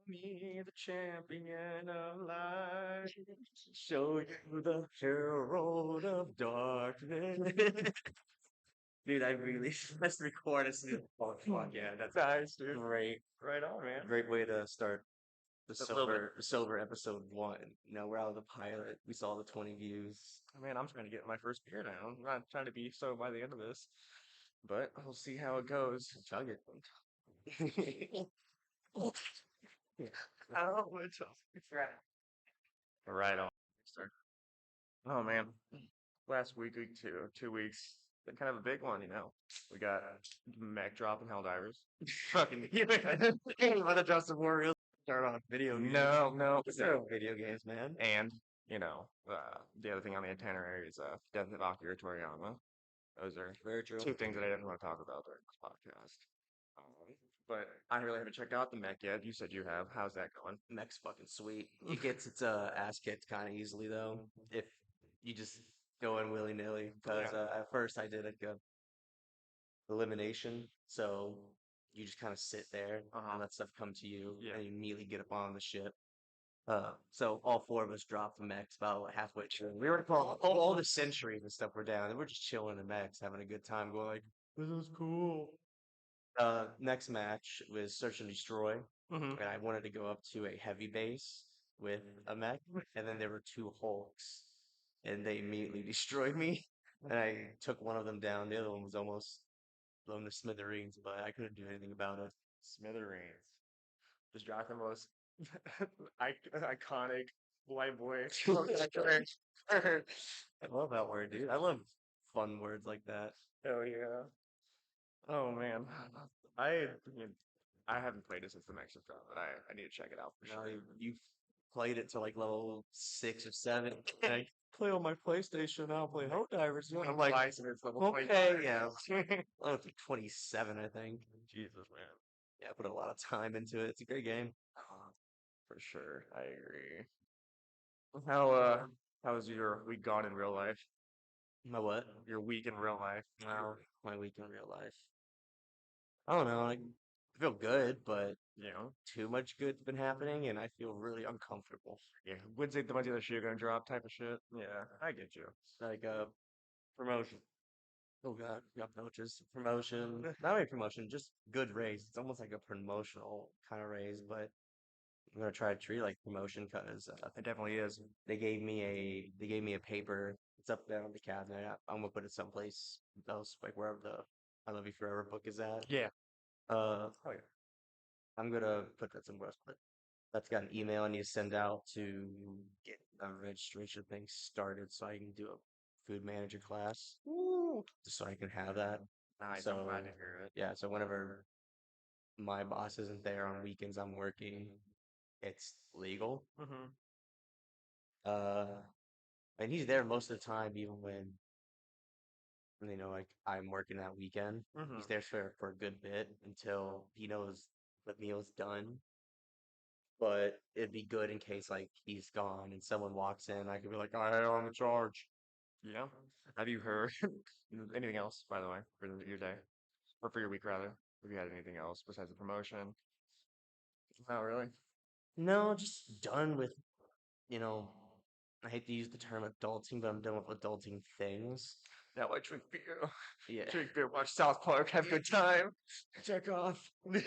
me, the champion of light. Show you the herald of darkness. Dude, I really let's record as soon. Oh fuck yeah, that's Nice, dude. great. Right on, man. Great way to start A little bit. the silver episode one. We're out of the pilot. We saw the 20 views. Man, I'm trying to get my first beer down. I'm not trying to be so by the end of this, but we'll see how it goes. Chug it. Yeah. Oh, it's right on. Start. Oh man, last week, 2 weeks, been kind of a big one. We got Mech dropping Helldivers. Fucking What a Justin Warriors start on video games. no. They're video games, man. And the other thing on the itinerary is Death of Akira Toriyama. Those are Very true. two things that I definitely want to talk about during this podcast. But I really haven't checked out the mech yet. You said you have. How's that going? Mech's fucking sweet. It gets its ass kicked kind of easily though, if you just go in willy nilly. Because Yeah. at first I did like a elimination, so you just kind of sit there and let stuff come to you, Yeah. and you immediately get up on the ship. So all four of us dropped the mechs about halfway through. We were all the centuries and stuff were down, and we're just chilling in the mechs, having a good time, going like, "This is cool." Next match was Search and Destroy, Mm-hmm. and I wanted to go up to a heavy base with a mech, and then there were two Hulks, and they immediately destroyed me. And I took one of them down. The other one was almost blown to smithereens, but I couldn't do anything about it. Smithereens. Just dropped the most iconic white boy. I love that word, dude. I love fun words like that. Hell yeah. Oh man. I mean, I haven't played it since the Max drop, but I need to check it out for Now sure. you played it to like level 6 or 7. And I play on my PlayStation now. Play Helldivers. And I'm like, Twice and it's level okay, 25. yeah. I was like 27, I think. Jesus, man. Yeah, I put a lot of time into it. It's a great game. For sure. I agree. How's your week gone in real life? My what? Your week in real life. Well, my week in real life. I don't know. I feel good, but You know? too much good's been happening, and I feel really uncomfortable. Yeah. When's the other shoe gonna drop type of shit? Yeah, I get you. Like promotion. Oh God, got noches. Promotion. Not really promotion, just good raise. It's almost like a promotional kind of raise, but I'm gonna try to treat it like promotion because It definitely is. they gave me a paper. It's up there on the cabinet. I'm gonna put it someplace else, like wherever the I Love You Forever book is at. Yeah. Uh, Oh yeah. I'm gonna put that somewhere else, but that's got an email I need to send out to get a registration thing started so I can do a food manager class, Woo! just so I can have that. Nice. I'm So glad to hear it. yeah, so whenever my boss isn't there on weekends, I'm working. It's legal. Mm-hmm. Uh, and he's there most of the time, even when like I'm working that weekend. Mm-hmm. He's there for a good bit until he knows the meal's done. But it'd be good in case like he's gone and someone walks in. I could be like, I'm in charge. Yeah. Have you heard anything else, by the way, for your day? Or for your week, rather? Have you had anything else besides the promotion? Oh, really? No, just done with, you know, I hate to use the term adulting, but I'm done with adulting things. Now I drink beer. Yeah. Drink beer, watch South Park, have a good time. Jerk off.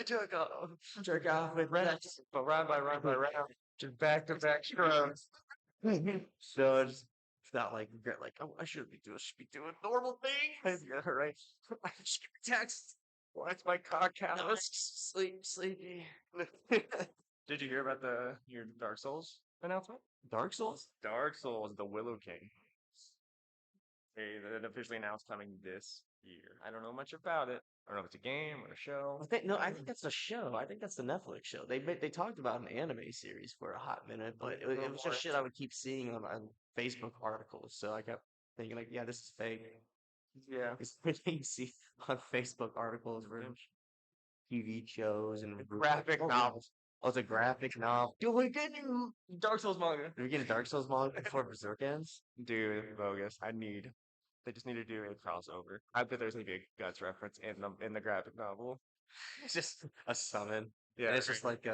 Jerk off. Jerk off with Rats. But round by round by round. Just back to back strokes. So it's not like regret, like, oh, I should be doing normal things. Yeah, right. I should text. Why's my cock No, callous? sleepy. Did you hear about your Dark Souls announcement? Dark Souls? Dark Souls, the Willow King. It officially announced coming this year. I don't know much about it. I don't know if it's a game or a show. I think that's a show. I think that's the Netflix show. They talked about an anime series for a hot minute, but it was just shit I would keep seeing on Facebook articles. So I kept thinking like, yeah, this is fake. Yeah. It's everything you see on Facebook articles for TV shows and Graphic novels. Oh, it's a graphic novel. Dude, we're getting Dark Souls manga. Are we getting Dark Souls manga before Berserk ends? Dude, bogus. They just need to do a crossover. I bet there's gonna be a Guts reference in the graphic novel. It's just a summon. Yeah, And it's just like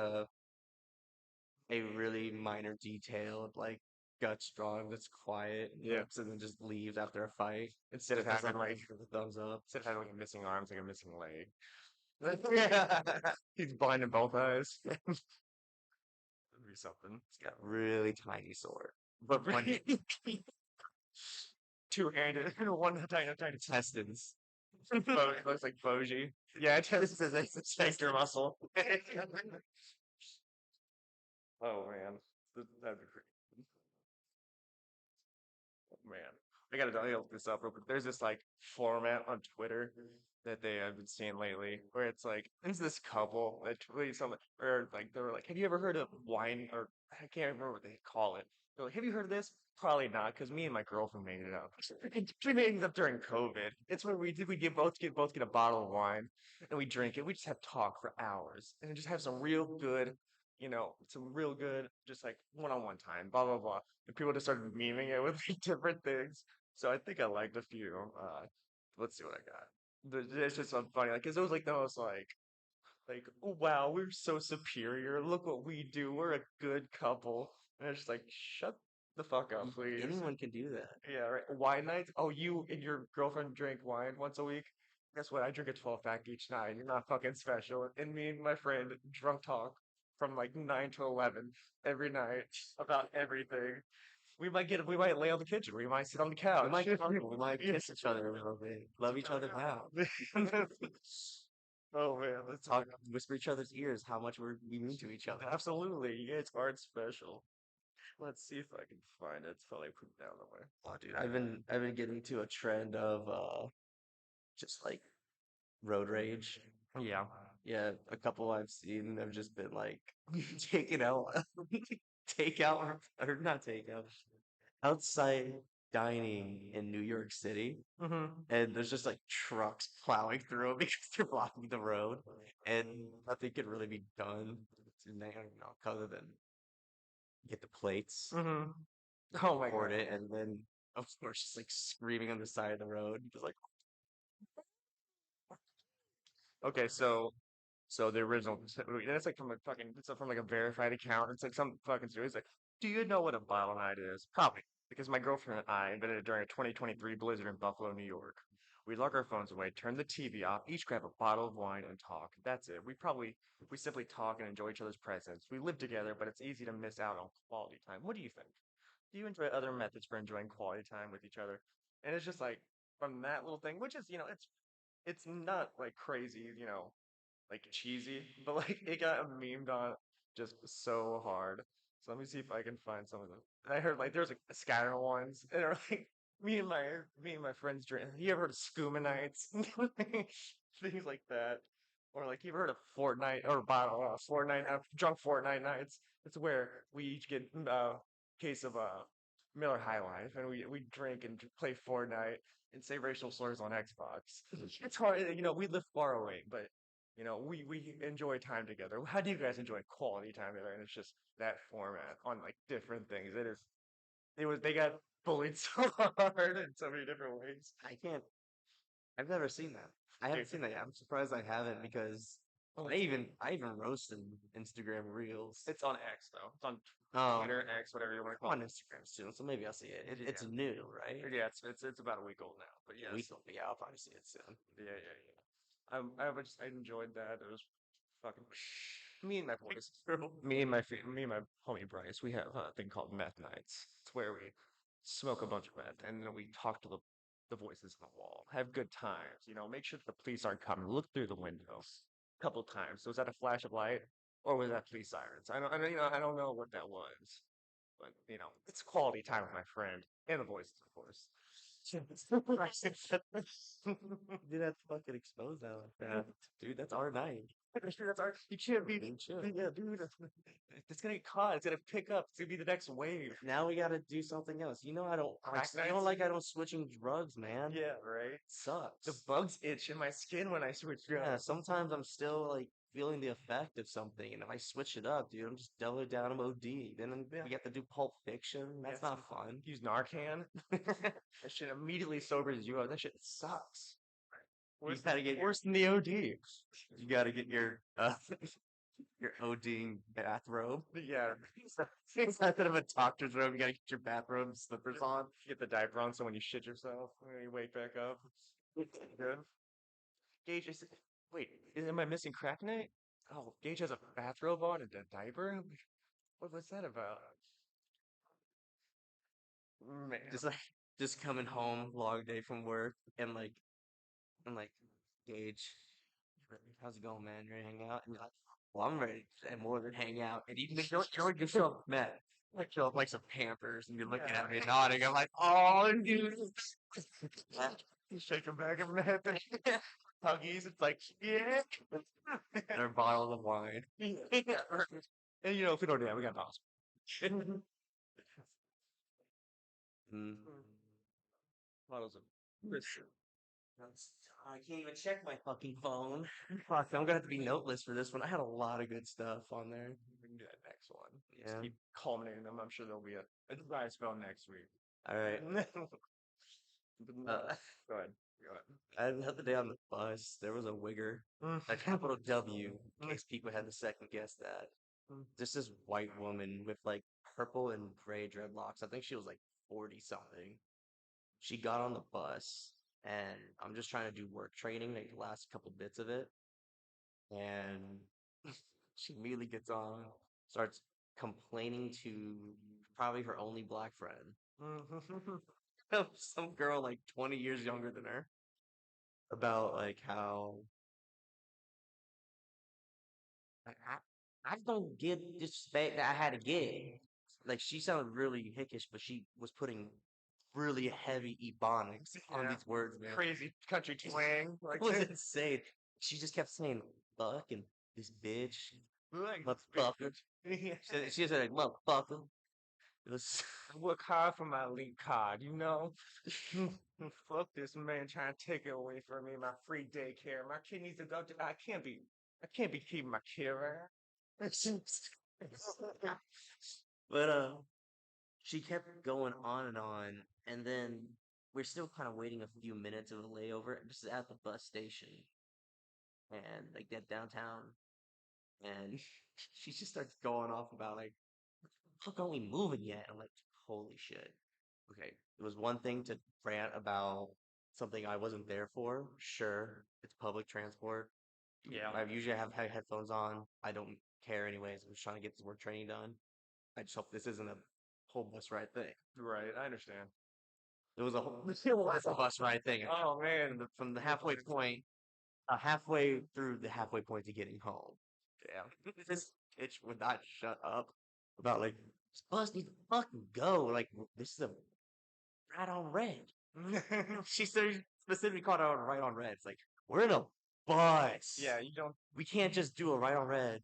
a really minor detail, like guts drawing that's quiet, Yeah. and then just leaves after a fight. Instead of Just having like the thumbs up. instead of having like a missing arm, it's like a missing leg. He's blind in both eyes. That'd be something. It's got really tiny sword. But One two-handed and one tiny intestines. It looks like Boji. Yeah, it This does. is a Sphincter muscle. Oh man, that'd be pretty. Man, I gotta look this up real quick. There's this like format on Twitter that they have been seeing lately, where it's like there's this couple that tweets something, or like they were like, "Have you ever heard of wine?" Or I can't remember what they call it. They're like, "Have you heard of this?" Probably not, because me and my girlfriend made it up. We made it up during COVID. It's where we both get a bottle of wine and we drink it. We just have talk for hours and just have some real good, some real good, just like one-on-one time. Blah blah blah. And people just started memeing it with like, different things. So I think I liked a few. Let's see what I got. It's just so funny, like, cause it was like the most like, oh, wow, we're so superior. Look what we do. We're a good couple. And it's just like, shut the fuck up, please. Anyone can do that. Yeah, right. Wine nights. Oh, you and your girlfriend drink wine once a week. Guess what? I drink a 12 pack each night. You're not fucking special. And me and my friend drunk talk from like 9 to 11 every night about everything. We might lay on the kitchen. We might sit on the couch. We might cuddle, we might kiss each other a little bit, love each other now. Oh man, that's Talk, whisper each other's ears how much we mean to each other. absolutely. You guys aren't special. Let's see if I can find it. It's probably put down somewhere. Oh, dude, I've been getting to a trend of just like road rage. Yeah. Yeah, a couple I've seen have just been like taking out takeout or not takeout outside dining in New York City, Mm-hmm. and there's just like trucks plowing through it because they're blocking the road, and nothing can really be done to other than get the plates, Mm-hmm. Oh my board God. it, and then of course just like screaming on the side of the road, just like Okay, so the original, and it's like from a fucking, it's from like a verified account. It's like some fucking series. Like, do you know what a bottle night is? Probably, because my girlfriend and I invented it during a 2023 blizzard in Buffalo, New York. We lock our phones away, turn the TV off, each grab a bottle of wine and talk. That's it. We simply talk and enjoy each other's presence. We live together, but it's easy to miss out on quality time. What do you think? Do you enjoy other methods for enjoying quality time with each other? And it's just like from that little thing, which is, it's not like crazy, like cheesy, but like it got memed on just so hard. So let me see if I can find some of them. And I heard like there's like Skyrim ones, and are like me and my friends drink. You ever heard of skooma nights? Things like that, or like you ever heard of Fortnite or Fortnite drunk Fortnite nights? It's where we each get case of Miller High Life, and we drink and play Fortnite and say racial slurs on Xbox. It's hard, we live far away, but we enjoy time together. How do you guys enjoy quality time together? And it's just that format on like different things. They got bullied so hard in so many different ways. I can't. I've never seen that. I haven't Dude, seen that yet. I'm surprised I haven't because oh, I even roasted Instagram Reels. it's on X though. It's on Um, Twitter, X, whatever you want to I'm call on it. Instagram soon, so maybe I'll see it. It's Yeah. new, right? Yeah, it's about a week old now. But We yes. yeah, I'll probably see it soon. Yeah. I enjoyed that. It was fucking me and my boys. Me and my homie Bryce. We have a thing called meth nights. It's where we smoke a bunch of meth and then we talk to the voices on the wall. Have good times. Make sure that the police aren't coming. Look through the window a couple times. So was that a flash of light or was that police sirens? I don't know what that was, but it's quality time with my friend and the voices, of course. Dude, that's fucking exposed that like that. Dude, that's our night. That's our. You can't be. Being chill. Yeah, dude. It's gonna get caught. It's gonna pick up. It's gonna be the next wave. Now we gotta do something else. I don't Crack I don't nights? like I don't switching drugs, man. Yeah, right. The Sucks. bugs itch in my skin when I switch Yeah, drugs. sometimes I'm still like feeling the effect of something, and if I switch it up, dude, I'm just doubling down on OD. Yeah. We have to do Pulp Fiction. That's Yeah, not fun. use Narcan. That shit immediately sobers you up. That shit sucks. You Worse gotta than get worse than the OD. you gotta get your your ODing bathrobe. Yeah, Instead of a doctor's robe, you gotta get your bathrobe and slippers on. get the diaper on so when you shit yourself, when you wake back up, it's good. Gage, wait, am I missing crack night? Oh, Gage has a bathrobe on and a diaper? What's that about? Man. Just like just coming home, long day from work, and like I'm like, Gage, how's it going, man? You ready to hang out? And you're like, well, I'm ready and more than hang out. And even if you show up mad, like show up like some Pampers, and you're looking at me nodding. I'm like, oh, dude. You shake him back and head. Huggies, it's like, yeah. And a bottle of wine. And if we don't do that, we got bottles. Mm. Bottles of whiskey. I can't even check my fucking phone. Fuck, I'm gonna have to be noteless for this one. I had a lot of good stuff on there. We can do that next one. Yeah. Just keep culminating them. I'm sure there'll be a dry spell next week. All right. Go ahead. Go The other day on the bus, there was a wigger, ahead. a capital W, in case people had to second guess that. Just this white woman with like purple and gray dreadlocks. I think she was like 40 something. She got on the bus, and I'm just trying to do work training, like the last couple bits of it. And she immediately gets on, starts complaining to probably her only black friend, some girl like 20 years younger than her, about like how like, I don't get this respect that I had to get. Like she sounded really hickish, but she was putting really heavy ebonics on Yeah. these words, man. Crazy country twang. It was insane. She just kept saying fuck and this bitch, like motherfucker. She said like motherfucker. It was I work hard for my elite card, you know? Fuck this man trying to take it away from me, my free daycare. My kid needs to go to I can't be keeping my kid around. but she kept going on, and then we're still kind of waiting a few minutes of a layover just at the bus station and like that downtown, and she just starts going off about like, fuck, aren't we moving yet? I'm like, holy shit. Okay, it was one thing to rant about something I wasn't there for. Sure, it's public transport. Yeah. I usually have headphones on. I don't care anyways. I'm just trying to get this work training done. I just hope this isn't a whole bus ride thing. Right, I understand. It was a whole it was a bus ride thing. Oh man. From the halfway point, halfway through the halfway point to getting home. Damn, this bitch would not shut up about like this bus needs to fucking go. Like this is a right on red. She said specifically called out right on red. It's like we're in a bus. Yeah, you don't We can't just do a right on red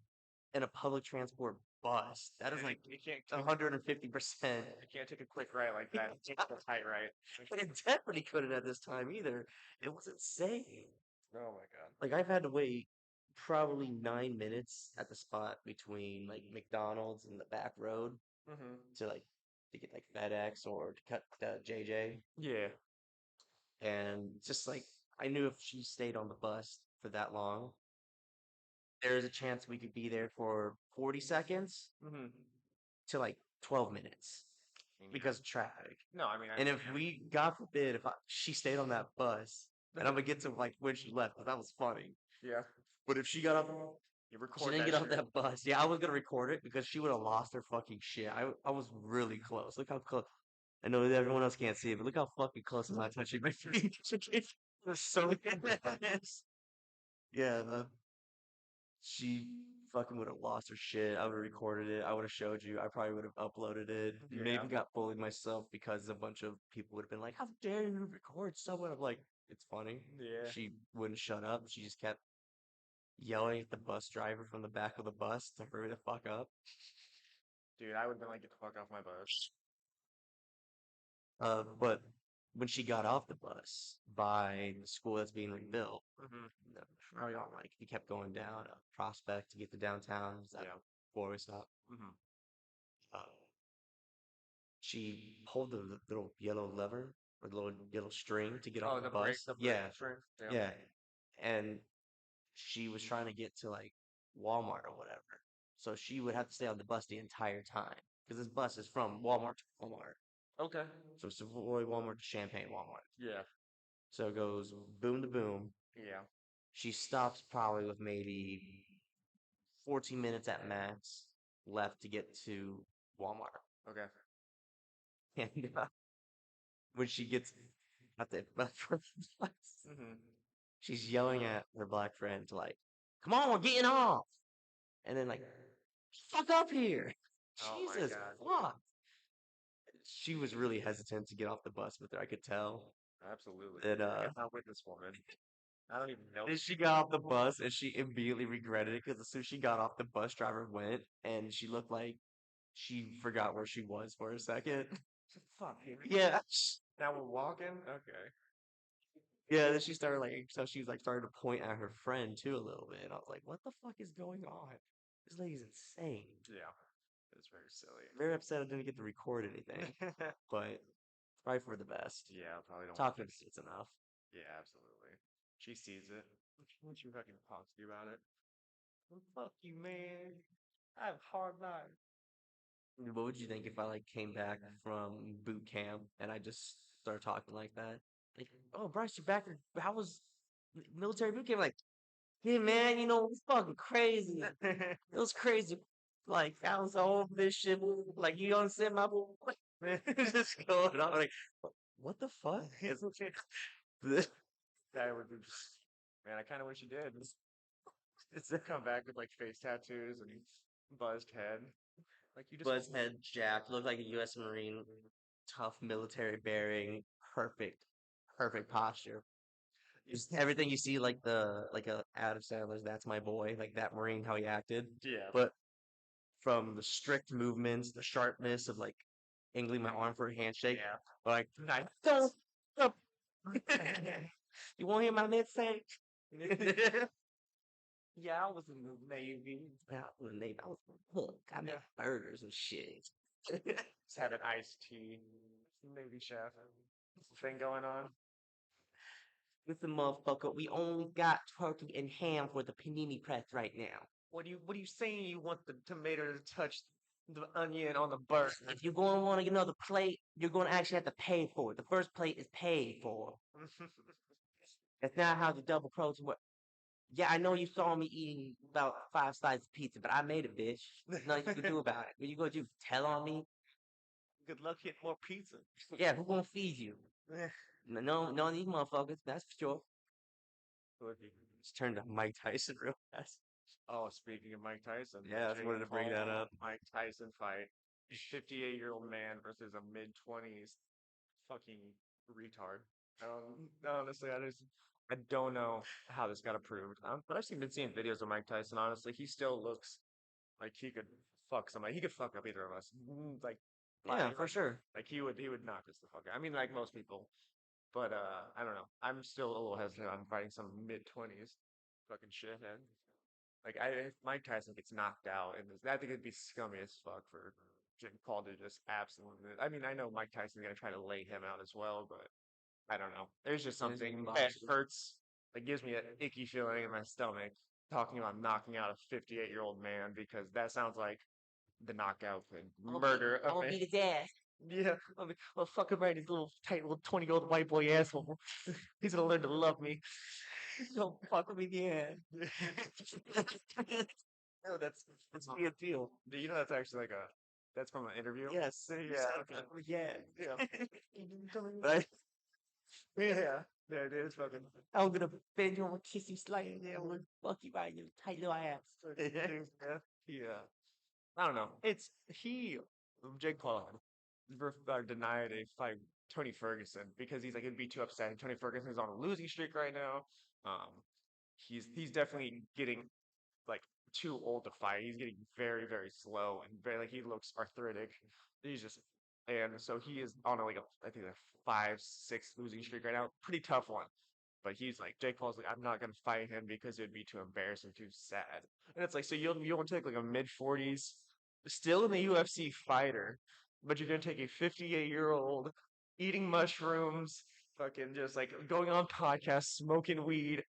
in a public transport bus. That is like you can't 150%. you can't take a quick right like that. Take a tight right. It definitely couldn't at this time either. It was insane. Oh my god. Like I've had to wait probably 9 minutes at the spot between like McDonald's and the back road Mm-hmm. to get like FedEx or to cut JJ. Yeah. And just like I knew if she stayed on the bus for that long, there's a chance we could be there for 40 seconds Mm-hmm. to like 12 minutes because of traffic. No, I mean And if we, God forbid, she stayed on that bus, and I'm gonna get to like when she left, 'cause that was funny. yeah. But if she got off, You she record didn't that get off shit. that bus. Yeah, I was gonna record it because she would have lost her fucking shit. I was really close. Look how close. I know that everyone else can't see it, but look how fucking close am I touching my feet. It was so yeah, she fucking would have lost her shit. I would have recorded it. I would have showed you. I probably would have uploaded it. Yeah. Maybe got bullied myself because a bunch of people would have been like, "How dare you record someone?" I'm like, "It's funny." Yeah. She wouldn't shut up. She just kept yelling at the bus driver from the back of the bus to hurry the fuck up. Dude, I would have been like, get the fuck off my bus. But when she got off the bus by the school that's being rebuilt, Mm-hmm. probably on like he kept going down Prospect to get to downtown. Is that Yeah. four-way stop? Mm-hmm. Uh, she pulled the little yellow lever or the little yellow string to get Oh, off the the bus. brake Yeah, string. Yeah. yeah. And she was trying to get to like Walmart or whatever. So she would have to stay on the bus the entire time because this bus is from Walmart to Walmart. Okay. So Savoy Walmart to Champaign Walmart. Yeah. So it goes boom to boom. Yeah. She stops probably with maybe 14 minutes at max left to get to Walmart. Okay. And when she gets at the bus, Hmm. she's yelling at her black friend to like, "Come on, we're getting off!" And then like, "Fuck up here!" Oh my Jesus God. fuck! She was really hesitant to get off the bus with her. I could tell. Absolutely. And I cannot with this woman. I don't even know. then she got off the bus and she immediately regretted it because as soon as she got off, the bus driver went and she looked like she forgot where she was for a second. Fuck here. Yeah. Now we're walking? Okay. Yeah, then she started like, so she was like starting to point at her friend too a little bit. And I was like, what the fuck is going on? This lady's insane. Yeah. It's very silly. Very upset I didn't get to record anything, but probably for the best. Yeah, I probably don't want Talking to. to it's enough. Yeah, absolutely. She sees it. She fucking talks to you about it. Well, fuck you, man. I have hard life. What would you think if I like came back from boot camp and I just started talking like that? Like, oh, Bryce, you're back. How was military boot camp? Like, yeah, man, you know, it's fucking crazy. It was crazy. Like, I was all this shit. Like, you understand my just going on. Like, what the fuck? This- That would be. Man, I kind of wish you did. It's to come back with like face tattoos and buzzed head. Like you just. Buzz head Jack looked like a U.S. Marine, tough military bearing, perfect posture. Just everything you see, like a Adam Sandler's "That's My Boy," like that Marine, how he acted. Yeah. But from the strict movements, the sharpness of like angling my arm for a handshake, Yeah. like Nice. don't, don't. You won't hear my mid say? Yeah, I was in the Navy. Yeah, I was in the Navy. I was hook. I made Yeah. burgers and shit. Just had an iced tea. Navy chef. Thing going on. Listen, motherfucker, we only got turkey and ham for the panini press right now. What are you saying? You want the tomato to touch the onion on the burger? If you're going to want another plate, you're going to actually have to pay for it. The first plate is paid for. That's not how the double cross work. Yeah, I know you saw me eating about 5 slices of pizza, but I made it, bitch. There's nothing you can do about it. What you gonna do? Tell on me? Good luck getting more pizza. Yeah, who gonna feed you? None of these motherfuckers. That's for sure. Just turned to Mike Tyson real fast. Oh, speaking of Mike Tyson, Yeah, I just wanted to bring that up. Mike Tyson fight. 58-year-old man versus a mid-20s fucking retard. Honestly, I don't know how this got approved. But I've been seeing videos of Mike Tyson. Honestly, he still looks like he could fuck somebody. He could fuck up either of us. Like, Yeah, for sure. like he would knock us the fuck out. I mean, like most people. But I don't know. I'm still a little hesitant on fighting some mid-20s fucking shithead. Like if Mike Tyson gets knocked out, and I think it'd be scummy as fuck for Jake Paul to just absolutely. I mean, I know Mike Tyson's gonna try to lay him out as well, but I don't know. There's just something that hurts. That gives me an icky feeling in my stomach talking about knocking out a 58-year-old man because that sounds like the knockout could murder I'm a gonna man. beat his ass. Yeah, I mean, well, fuck him right, his little tight little 20-year-old white boy asshole. He's gonna learn to love me. Don't fuck with me in the ass. no, It's me a deal. do you know that's actually like a that's from an interview? Yes, Yeah, okay. yeah. Yeah. Right? Yeah, yeah, it is fucking. I'm gonna bend you, I'm gonna kiss you slightly, and then I'm gonna fuck you right in your tight little ass. Yeah, yeah. I don't know. It's Jake Paul denied a fight with Tony Ferguson because he's like it'd be too upsetting. Tony Ferguson's on a losing streak right now. Um, he's definitely getting like too old to fight. He's getting very, very slow and very like he looks arthritic. He's just and so he is on a, like a I think a 5-6 losing streak right now. Pretty tough one. But he's like Jake Paul's like I'm not gonna fight him because it'd be too embarrassing, too sad. And it's like so you'll take like a mid-40s, still in the UFC fighter, but you're gonna take a 58-year-old eating mushrooms, fucking just like going on podcasts, smoking weed,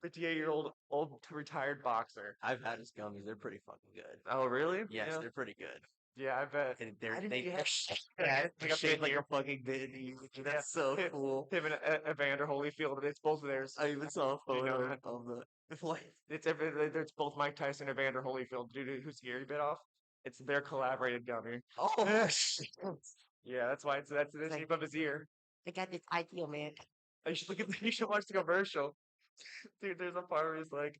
58-year-old old retired boxer. I've had his gummies. They're pretty fucking good. Oh, really? Yes, Yeah. they're pretty good. Yeah, I bet. And I didn't they think they're yeah, they're like a shaped big like a ear. fucking baby. Yeah, That's so cool. him and Evander Holyfield. It's both of theirs. I even saw a Do you know photo that? of the what? It's both Mike Tyson and Evander Holyfield. Dude, whose ear he bit off? It's their collaborated gummy. Oh shit! Yeah, that's why that's the It's like shape of his ear. I got this ideal, man. You should look at you should watch the commercial. Dude, there's a part where he's like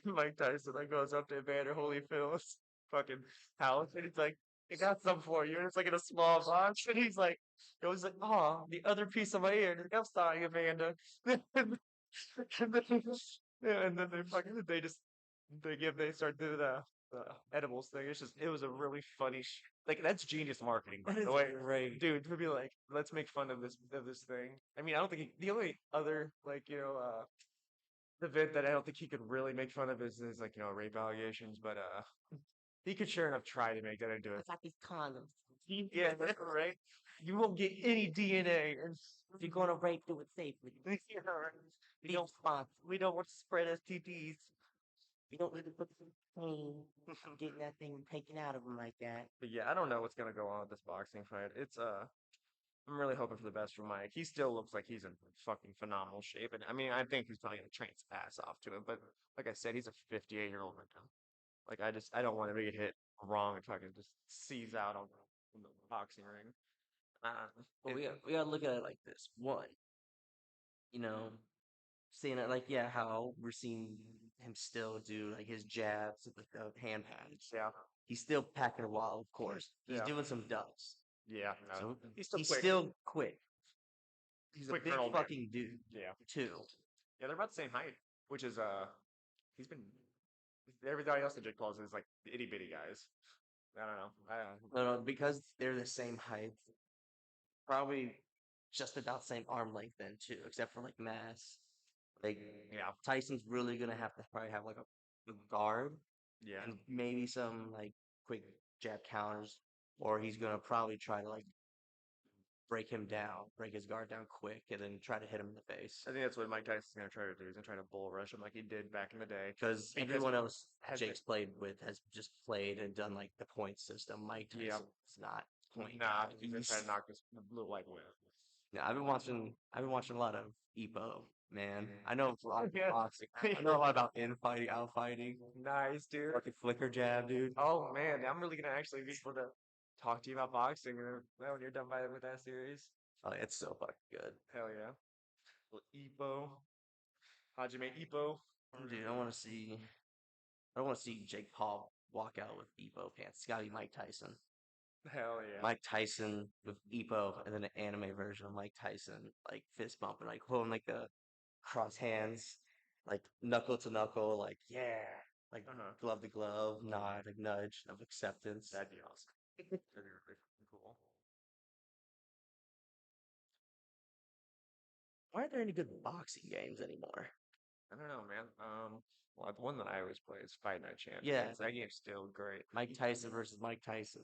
Mike Tyson like goes up to Evander Holyfield's fucking house and he's like, I got some for you. And it's like in a small box. And he's like, goes like, oh, the other piece of my ear. And he's like, I'm sorry, Evander. And then, yeah, and then they start doing the edibles thing. It was a really funny like that's genius marketing by That the is way. great. Dude, to be like, let's make fun of this thing. I mean, I don't think the only other like, event that I don't think he could really make fun of is like, rape allegations, but he could sure enough try to make that into I it. got these condoms. Yeah, that's right. You won't get any DNA. If you're gonna rape, do it safely. Yeah, right. We Be don't responsible. we don't want to spread STDs. You don't need to put some pain getting that thing taken out of him like that. But yeah, I don't know what's gonna go on with this boxing fight. I'm really hoping for the best for Mike. He still looks like he's in fucking phenomenal shape, and I mean, I think he's probably gonna train his ass off to it. But like I said, he's a 58-year-old right now. Like I don't want him to get hit wrong and fucking just seize out on the boxing ring. But It, we gotta look at it like this. One, you know, seeing it like yeah, how we're seeing him still do like his jabs with the hand pads. yeah, He's still packing a wall, of course. He's yeah, doing some ducks. yeah. No, So he's still he's quick. still quick. He's a Quick for big an old man. fucking dude, Yeah, too. yeah. They're about the same height, which is he's been everybody else that Jake Paul's is like itty bitty guys. I don't know. I don't No, no, because they're the same height, probably just about same arm length then too, except for like mass. Like Yeah, Tyson's really gonna have to probably have like a guard yeah. and maybe some like quick jab counters, or he's gonna probably try to like break him down, break his guard down quick, and then try to hit him in the face. I think that's what Mike Tyson's gonna try to do. He's gonna try to bull rush him like he did back in the day. Because Because everyone else has it? Jake's played with has just played and done like the point system. Mike Yeah. Tyson's not point Nah, guy. he's gonna try to knock this little like win. Yeah, I've been watching a lot of Epo, man. I know a lot of Yeah. boxing. I know a lot about infighting, outfighting. Nice, dude. Fucking flicker jab, dude. Oh man, I'm really gonna actually be able to talk to you about boxing when you're done with that series. Oh, it's so fucking good. Hell yeah. Little Ipo. Hajime Ippo. Dude, I don't want to see Jake Paul walk out with Epo pants. It's gotta be Mike Tyson. Hell yeah. Mike Tyson with Epo and then an anime version of Mike Tyson, like fist bumping, like holding like the cross hands, like knuckle to knuckle, like yeah, like Uh-huh. glove to glove, nod, like nudge of acceptance. That'd be awesome. That'd be really cool. Why aren't there any good boxing games anymore? I don't know, man. Well, the one that I always play is Fight Night Yeah, Champions. That game's still great. Mike Tyson versus Mike Tyson.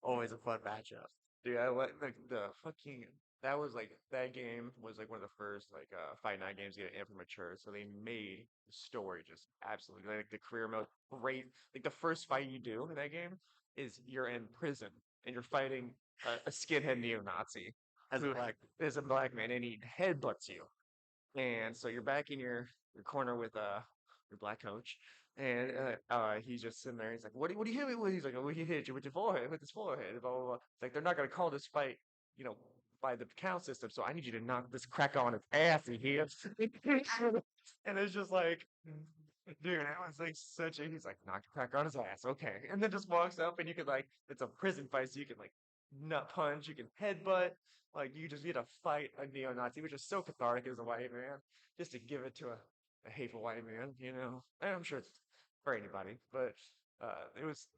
Always a fun matchup. Dude, I like the fucking that was like that game was like one of the first like Fight Night games to get immature. So they made the story just absolutely like the career mode great. Like the first fight you do in that game is you're in prison and you're fighting a skinhead neo-Nazi As a who black, is a black man and he headbutts you. And so you're back in your corner with your black coach, and he's just sitting there. He's like, "What do you hit me with?" He's like, "Well, he hit you with your forehead, with his forehead." Blah blah blah. It's like they're not gonna call this fight, you know, by the count system. So I need you to knock this cracker on his ass. He hits, and it's just like, dude, that was like such a. He's like, knock the cracker on his ass, okay, and then just walks up, and you can like, it's a prison fight, so you can like nut punch, you can headbutt. Like you just get to fight a neo-Nazi, which is so cathartic as a white man, just to give it to a hateful white man, you know. And I'm sure it's for anybody, but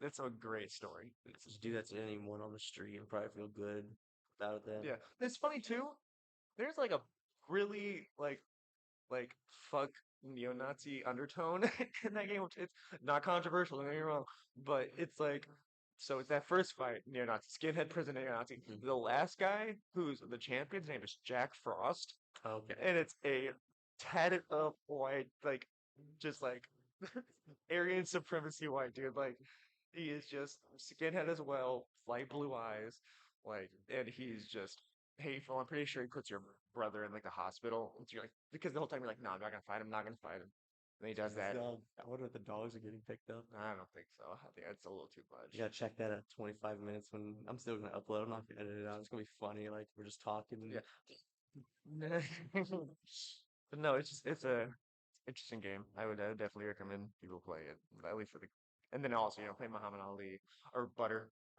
it's a great story. just do that to anyone on the street and probably feel good about that. Yeah, it's funny too. There's like a really like fuck neo-Nazi undertone in that game, which it's not controversial, don't get me wrong, but it's like so it's that first fight, neo-Nazi, skinhead prison neo-Nazi. Mhm. The last guy who's the champion, his name is Jack Frost, Okay. and it's a tatted up white, like just like Aryan supremacy white dude. Like he is just skinhead as well, light blue eyes, like, and he's just hateful. I'm pretty sure he puts your brother in like the hospital. And you're like, because the whole time you're like, no, I'm not gonna fight him, not gonna fight him. And he does His that. dog. I wonder if the dogs are getting picked up. I don't think so. I think that's a little too You much. gotta check that at 25 minutes when I'm still gonna upload. I'm not gonna edit it out. It's gonna be funny. Like we're just talking. Yeah. But no, it's a interesting game. I would definitely recommend people play it, at least for the. And then also, play Muhammad Ali or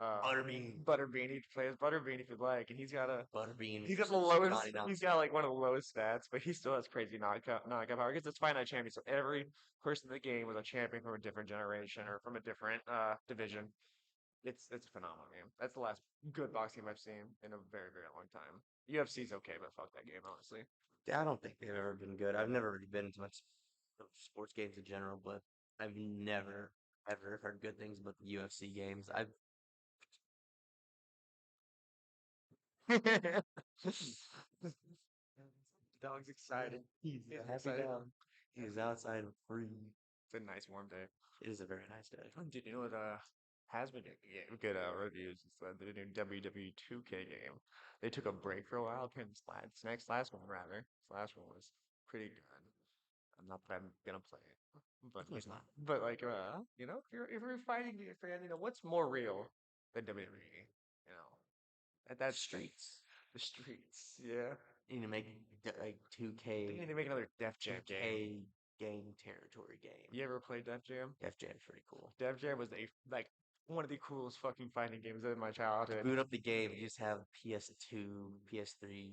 uh, Butterbean. Butterbean. You can play as Butterbean if you'd like, and Butterbean. he's got the lowest. Johnny He's Knoxville. got like one of the lowest stats, but he still has crazy knockout power because it's finite champion. So every person in the game was a champion from a different generation or from a different division. It's a phenomenal game. That's the last good boxing game I've seen in a very very long time. UFC's okay, but fuck that game honestly. Yeah, I don't think they've ever been good. I've never really been into much of sports games in general, but I've never ever heard good things about the UFC games. I've Dog's excited. he's He's a happy excited. dog. He's outside and free. It's a nice warm day. It is a very nice day. Did you know what has been getting good reviews? It's the new WWE 2K game. They took a break for a while between this last one rather. This last one was pretty good. I'm not that I'm gonna play it, but Of course not. if you're fighting your fan, what's more real than WWE? You know, that's Streets. the streets. Yeah, You need to make like they 2K need to make another Def Jam game. 2K game territory game. You ever play Def Jam? Def Jam's pretty cool. Def Jam was like one of the coolest fucking fighting games of my To childhood. boot up the game, you just have PS2, PS3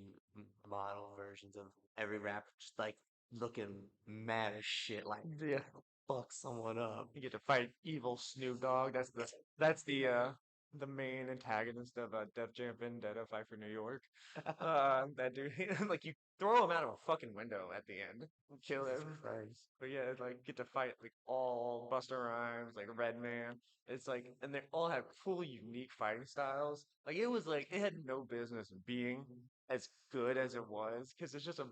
model versions of every rapper just like looking mad as shit, like Yeah, fuck someone up. you get to fight evil Snoop Dogg. That's the main antagonist of Def Jam Vendetta Fight for New York. That dude, like you throw him out of a fucking window at the end, kill Jesus him. Christ. But yeah, like get to fight like all Busta Rhymes, like Redman. It's like, and they all have cool, unique fighting styles. Like it had no business being as good as it was because it's just a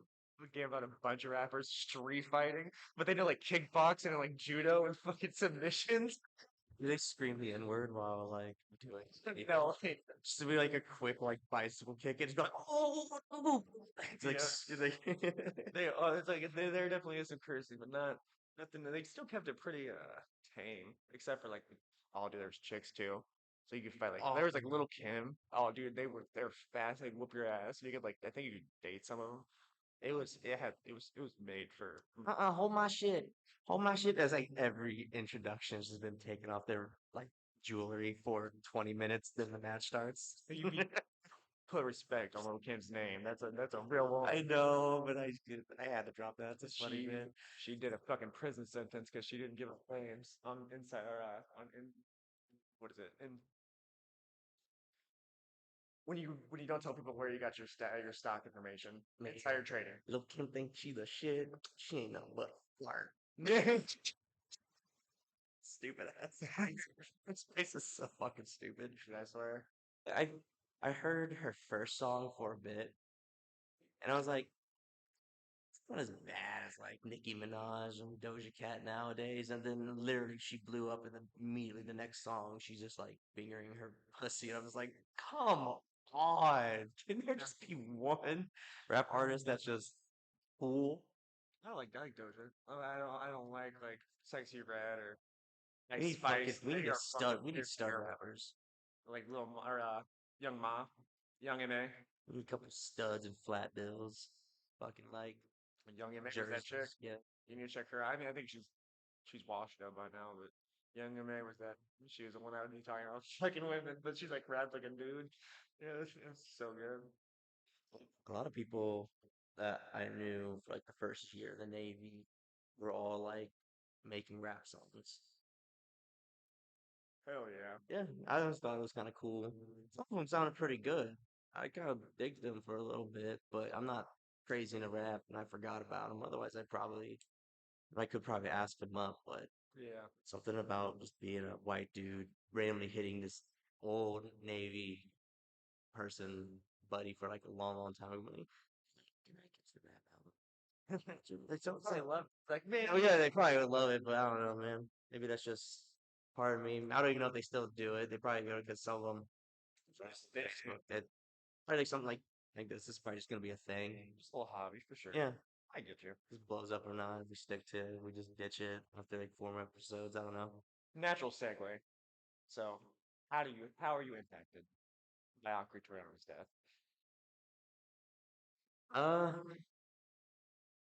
game about a bunch of rappers street fighting, but they know like kickboxing and like judo and fucking submissions. Do they scream the N word while like doing it? No, like, Just to be like a quick like bicycle kick and just be like, oh, oh. It's like, yeah, it's like it's like there definitely is some cursing, but not nothing. They still kept it pretty tame, except for like oh dude, there's chicks too. So you could fight like oh, there was like little Kim. Oh dude, they're fast. They whoop your ass. You could like I think you could date some of them. It was made for hold my shit. Hold my shit. That's like every introduction has been taken off their like jewelry for 20 minutes, then the match starts. you put respect on little Kim's name. That's a real woman. I know, but I had to drop that. That's funny, She man. she did a fucking prison sentence because she didn't give up claims on inside or on in what is it? And when you don't tell people where you got your stock information, Man, insider trading. little Kim thinks she the shit. She ain't nothing but a flirt. Stupid ass. This place is so fucking stupid. Should I swear? I I heard her first song for a bit, and I was like, it's not as bad as like Nicki Minaj and Doja Cat nowadays. And then literally she blew up, and then immediately the next song she's just like fingering her pussy. And I was like, come on, can there just be one rap artist that's just cool? I like Doja. I don't like Sexy Red or We Ice need fucking Spice. we need They a are stud. fucking We need they're stud terrible. rappers. Like or Young Ma, Young Ma. We need a couple studs and flat bills. Fucking like Young Ma was that chick. jerseys. Yeah. You need to check her out. I mean, I think she's washed up by now, but Young Ma was that. She was the one that would be talking about fucking women, but she's like rap like a dude. Yeah, it's so good. A lot of people that I knew for like the first year of the Navy were all like making rap songs. Hell yeah. Yeah, I always thought it was kind of cool. Some of them sounded pretty good. I kind of digged them for a little bit, but I'm not crazy into rap, and I forgot about them. Otherwise, I could probably ask them up. But Yeah. something about just being a white dude randomly hitting this old Navy person buddy for like a long, long time. I'm like, can I get the rap album? They don't say love. Like, man, Oh yeah, they probably would love it, but I don't know, man. Maybe that's just part of me. I don't even know if they still do it. They probably go because some of them. It probably like something like this is probably just gonna be a thing. just a little hobby for sure. Yeah, I get you. just blows up or not. If we stick to it, we just ditch it after like 4 episodes. I don't know. Natural segue. So, how are you impacted by Akira Toriyama's death?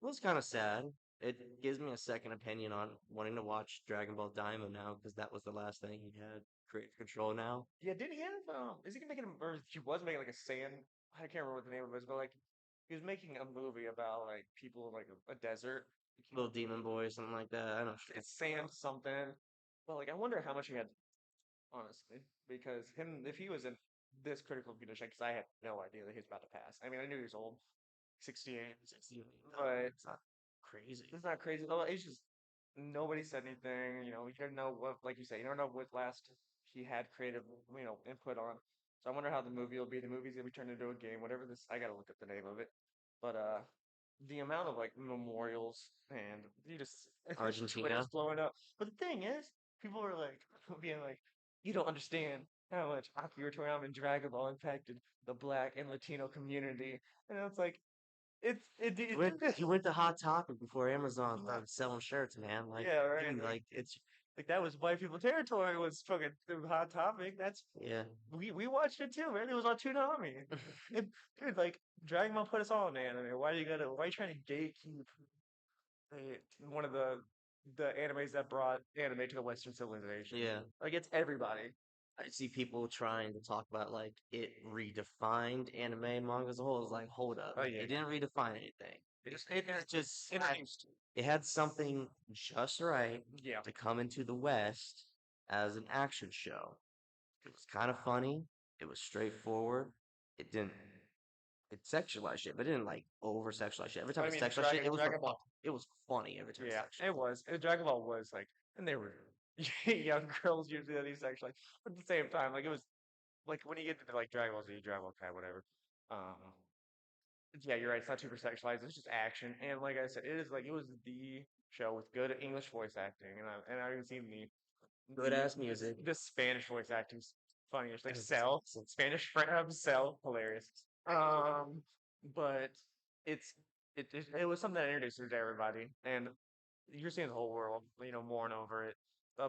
It was kind of sad. It gives me a second opinion on wanting to watch Dragon Ball Daima now because that was the last thing he had creative control now. Yeah, didn't he have is he making a or he was making like a sand I can't remember what the name of it is, but like he was making a movie about like people in like a desert. Little Demon Boy, something like that. I don't know. It's sand something. But like I wonder how much he had honestly. Because him if he was in this critical condition, because I had no idea that he was about to pass. I mean I knew he was old, 68, 60, but it's not crazy. it's not crazy though. It's just nobody said anything. You know, you don't know what, like you say, you don't know what last he had creative, input on. So I wonder how the movie will be. The movie's gonna be turned into a game, whatever this. I gotta look up the name of it. But the amount of like memorials and you just Twitter's Argentina. blowing up. But the thing is, people are like being like, you don't understand how much Akira Toriyama and Dragon Ball impacted the Black and Latino community, and it's like He went to Hot Topic before Amazon started selling shirts, man. Like, yeah, right. dude, like it's Like that was white people territory was fucking the hot topic. That's yeah. we watched it too, man. It was on Toonami. And, dude, like Dragon Ball put us all in anime. Why are you trying to gatekeep one of the animes that brought anime to the Western civilization? Yeah. Like it's everybody. I see people trying to talk about like it redefined anime and manga as a whole. It's like, hold up, Oh yeah. it didn't redefine anything. It just had, Introduced. it had something just right Yeah. to come into the West as an action show. It was kind of funny. It was straightforward. It didn't it sexualized shit, but it didn't like over sexualize shit. Every time I it mean sexualized shit, Dragon Ball. it was funny every time it Yeah, sexualized. it was. Dragon Ball was like, and they were young girls usually that he's actually, but at the same time, like it was like when you get into like Dragon Ball Z, Dragon Ball Kai, whatever. Um, yeah, you're right. It's not super sexualized. It's just action, and like I said, it is like it was the show with good English voice acting, and I've even seen Good ass music. the Spanish voice acting's funny. It's like It's Cell, awesome. Spanish Cell, hilarious. Um, but it's it was something that introduced it to everybody, and you're seeing the whole world, mourn over it.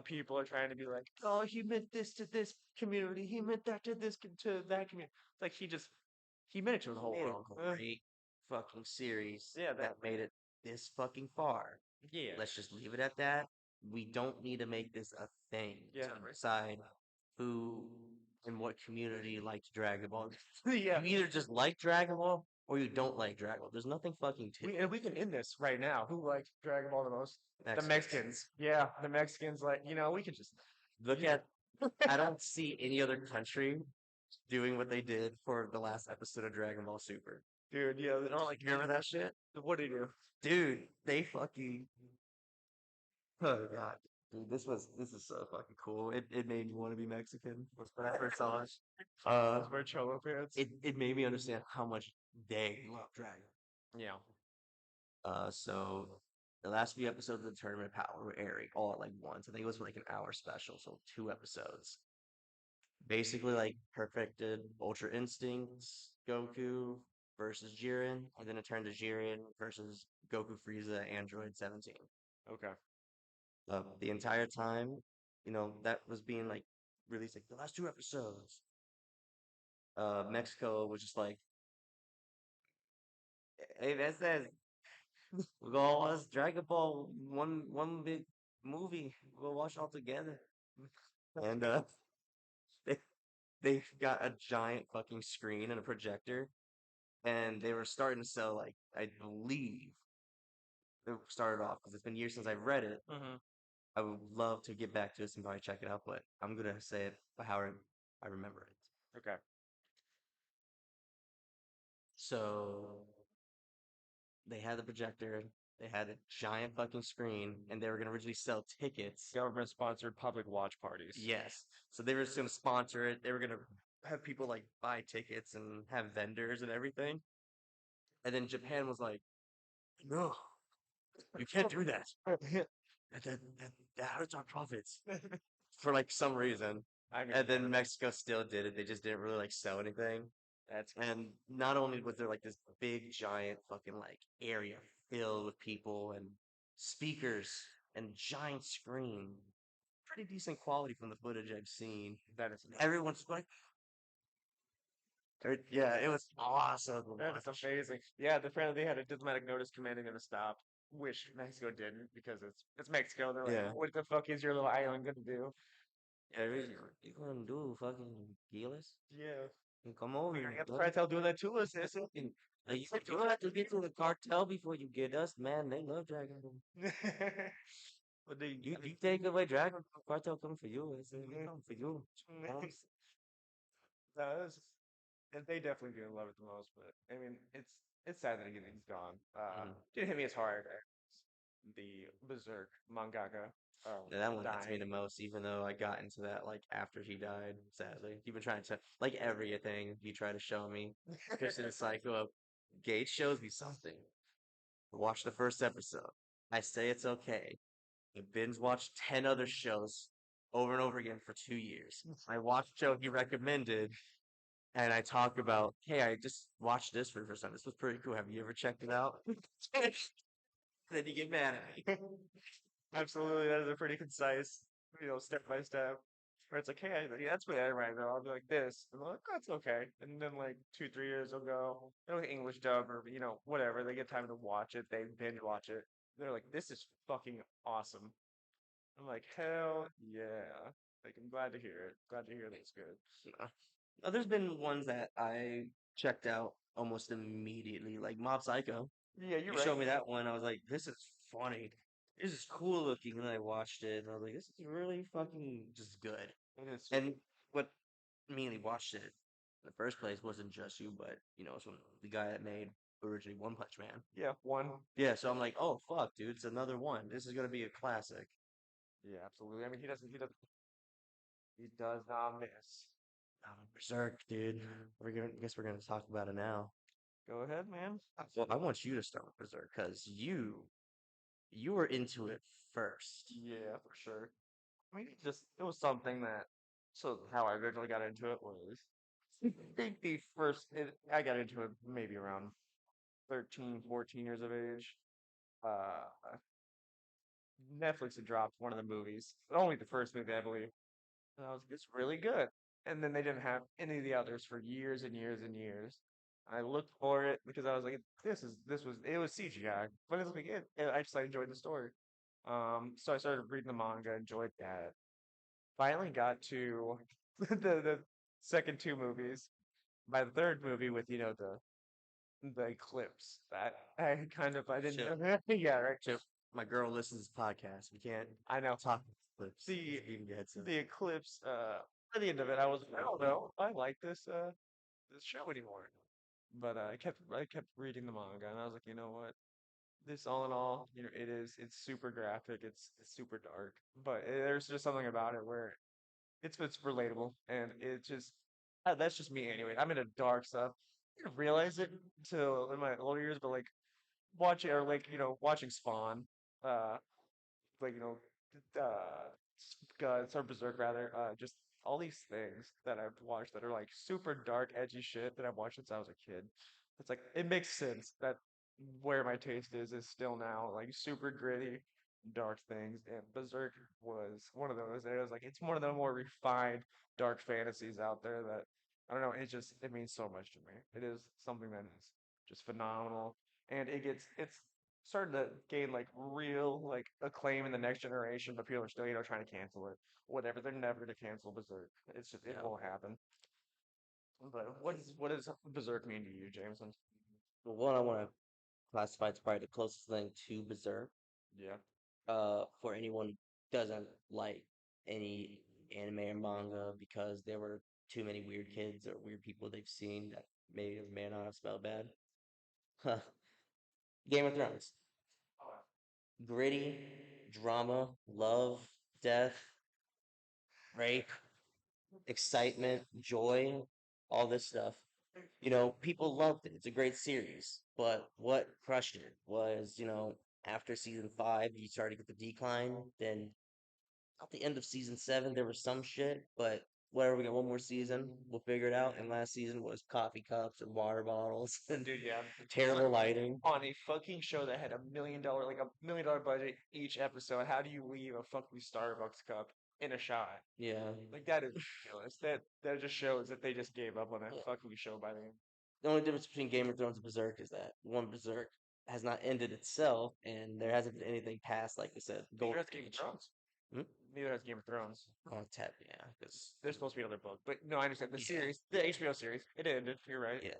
People are trying to be like, "Oh, he meant this to this community. He meant that to to that community." It's like he meant it to the whole Made world. a great fucking series Yeah, that made it this fucking far. yeah, Let's just leave it at that. We don't need to make this a thing yeah, to decide who and what community likes Dragon Ball. yeah. You either just like Dragon Ball or you don't like Dragon Ball. There's nothing fucking to We can end this right now. Who likes Dragon Ball the most? The Mexicans. Mexicans. Yeah, the Mexicans. Like we could just Look at. I don't see any other country doing what they did for the last episode of Dragon Ball Super. dude. Yeah, I don't like remember that shit, what do you do? dude. They fucking. Oh god, dude, this is so fucking cool. It made me want to be Mexican when I first saw it. Uh, Wear cholo pants. it made me understand how much they love Dragon. Yeah. So the last few episodes of the Tournament of Power were airing all at like once. I think it was like an hour special, so 2 episodes. Basically, like perfected Ultra Instincts Goku versus Jiren, and then it turned to Jiren versus Goku Frieza Android 17. Okay. The entire time, that was being like released like the last 2 episodes. Mexico was just like, hey, that says we're gonna watch Dragon Ball one big movie. We'll watch all together. And they they got a giant fucking screen and a projector, and they were starting to sell like I believe it started off because it's been years since I've read it. Mm-hmm. I would love to get back to this and probably check it out, but I'm gonna say it how I remember it. Okay. So they had the projector, they had a giant fucking screen, and they were gonna originally sell tickets. Government sponsored public watch parties. Yes. So they were just gonna sponsor it. They were gonna have people like buy tickets and have vendors and everything. And then Japan was like, No, you can't do that. That hurts our profits for like some reason. I mean, And yeah, then Mexico still did it. They just didn't really like sell anything. that's And not only was there like this big giant fucking like area filled with people and speakers and giant screen, pretty decent quality from the footage I've seen. that is Everyone's like, yeah, it was awesome to that is watch. amazing. Yeah, apparently they had a diplomatic notice commanding them to stop, which Mexico didn't because it's Mexico. They're like, Yeah. what the fuck is your little island gonna do? Yeah, you gonna do fucking kill us? Yeah, And come over we're here, gonna get the buddy. cartel doing that to us, isn't And, you have to get to the cartel before you get us, man. They love Dragon Ball. it? But they, You take away Dragon Ball, cartel come for you. I said, we come for you. does. And they definitely do love it the most, but I mean, it's sad that he's gone. Mhm. Didn't hit me as hard as the Berserk mangaka Yeah, that one hits me dying. the most, even though I got into that like after he died, sadly. You've been trying to like everything you try to show me. Christian the Psycho Gage shows me something. Watch the first episode. I say it's okay. I binge watched 10 other shows over and over again for 2 years. I watched a show he recommended and I talk about, hey, I just watched this for the first time. This was pretty cool. Have you ever checked it out? Then you get mad at me. Absolutely, that is a pretty concise, step by step. Where it's like, hey, that's what I write though. I'll be like this, and they're like, that's okay. And then like 2, 3 years will go, English dub or whatever. They get time to watch it. They binge watch it. They're like, this is fucking awesome. I'm like, hell yeah! Like, I'm glad to hear it. Glad to hear that it's good. There's been ones that I checked out almost immediately, like Mob Psycho. Yeah, you're You right. showed me that one. I was like, this is funny. This is cool looking. And I watched it and I was like, this is really fucking just good. It is. And what immediately watched it in the first place wasn't just you, but it's from the guy that made originally One Punch Man. Yeah, one. Yeah, so I'm like, oh fuck, dude, it's another one. This is gonna be a classic. Yeah, absolutely. I mean, he does not miss. Berserk, dude. Guess we're gonna talk about it now. Go ahead, man. Well, I want you to start with Berserk because you were into it first. Yeah, for sure. I mean, it was something that. So how I originally got into it was, I think I got into it maybe around 13, 14 years of age. Uh, Netflix had dropped one of the movies, only the first movie, I believe. And I was like, it's really good. And then they didn't have any of the others for years and years and years. I looked for it because I was like, it was CGI, but it's like I just enjoyed the story. So I started reading the manga, enjoyed that. Finally got to the second two movies. By the third movie with the eclipse that I didn't Chip, yeah, right. Chip, my girl listens to podcasts. We can't I know. talk clips. The Even get headset. the eclipse, by the end of it I was I don't know, I like this show anymore. But I kept reading the manga and I was like, you know what? This all in all, it's super graphic, it's super dark, but there's just something about it where it's relatable and it just that's just me anyway. I'm into dark stuff. I didn't realize it till in my older years, but like watching Spawn, uh, like or Berserk rather, just all these things that I've watched that are like super dark, edgy shit that I've watched since I was a kid. It's like it makes sense that where my taste is still now like super gritty, dark things, and Berserk was one of those. And it was like it's one of the more refined dark fantasies out there that I don't know. It means so much to me. It is something that is just phenomenal, and it's starting to gain like real like acclaim in the next generation, but people are still trying to cancel it. Whatever, they're never to cancel Berserk. It Yeah. won't happen. But what does Berserk mean to you, Jameson? The one I want to classify it's probably the closest thing to Berserk. Yeah. For anyone who doesn't like any anime or manga because there were too many weird kids or weird people they've seen that may or may not have spelled bad. Huh. Game of Thrones. Gritty, drama, love, death, rape, excitement, joy, all this stuff. People loved it. It's a great series. But what crushed it was, after season five, you started to get the decline. Then at the end of season seven, there was some shit, but whatever, we got one more season, we'll figure it out. And last season was coffee cups and water bottles and Dude, yeah. terrible lighting. On a fucking show that had $1 million budget each episode, how do you leave a fucking Starbucks cup in a shot? Yeah. Like that is ridiculous. That just shows that they just gave up on that fucking show by the end. The only difference between Game of Thrones and Berserk is that one Berserk has not ended itself, and there hasn't been anything past, like I said, Neither Golden has Game of Age. Thrones. Hmm? Neither has Game of Thrones. Oh, tap, yeah, because There's supposed to be another book, but no, I understand the yeah, series, the HBO series. It ended. You're right. yeah,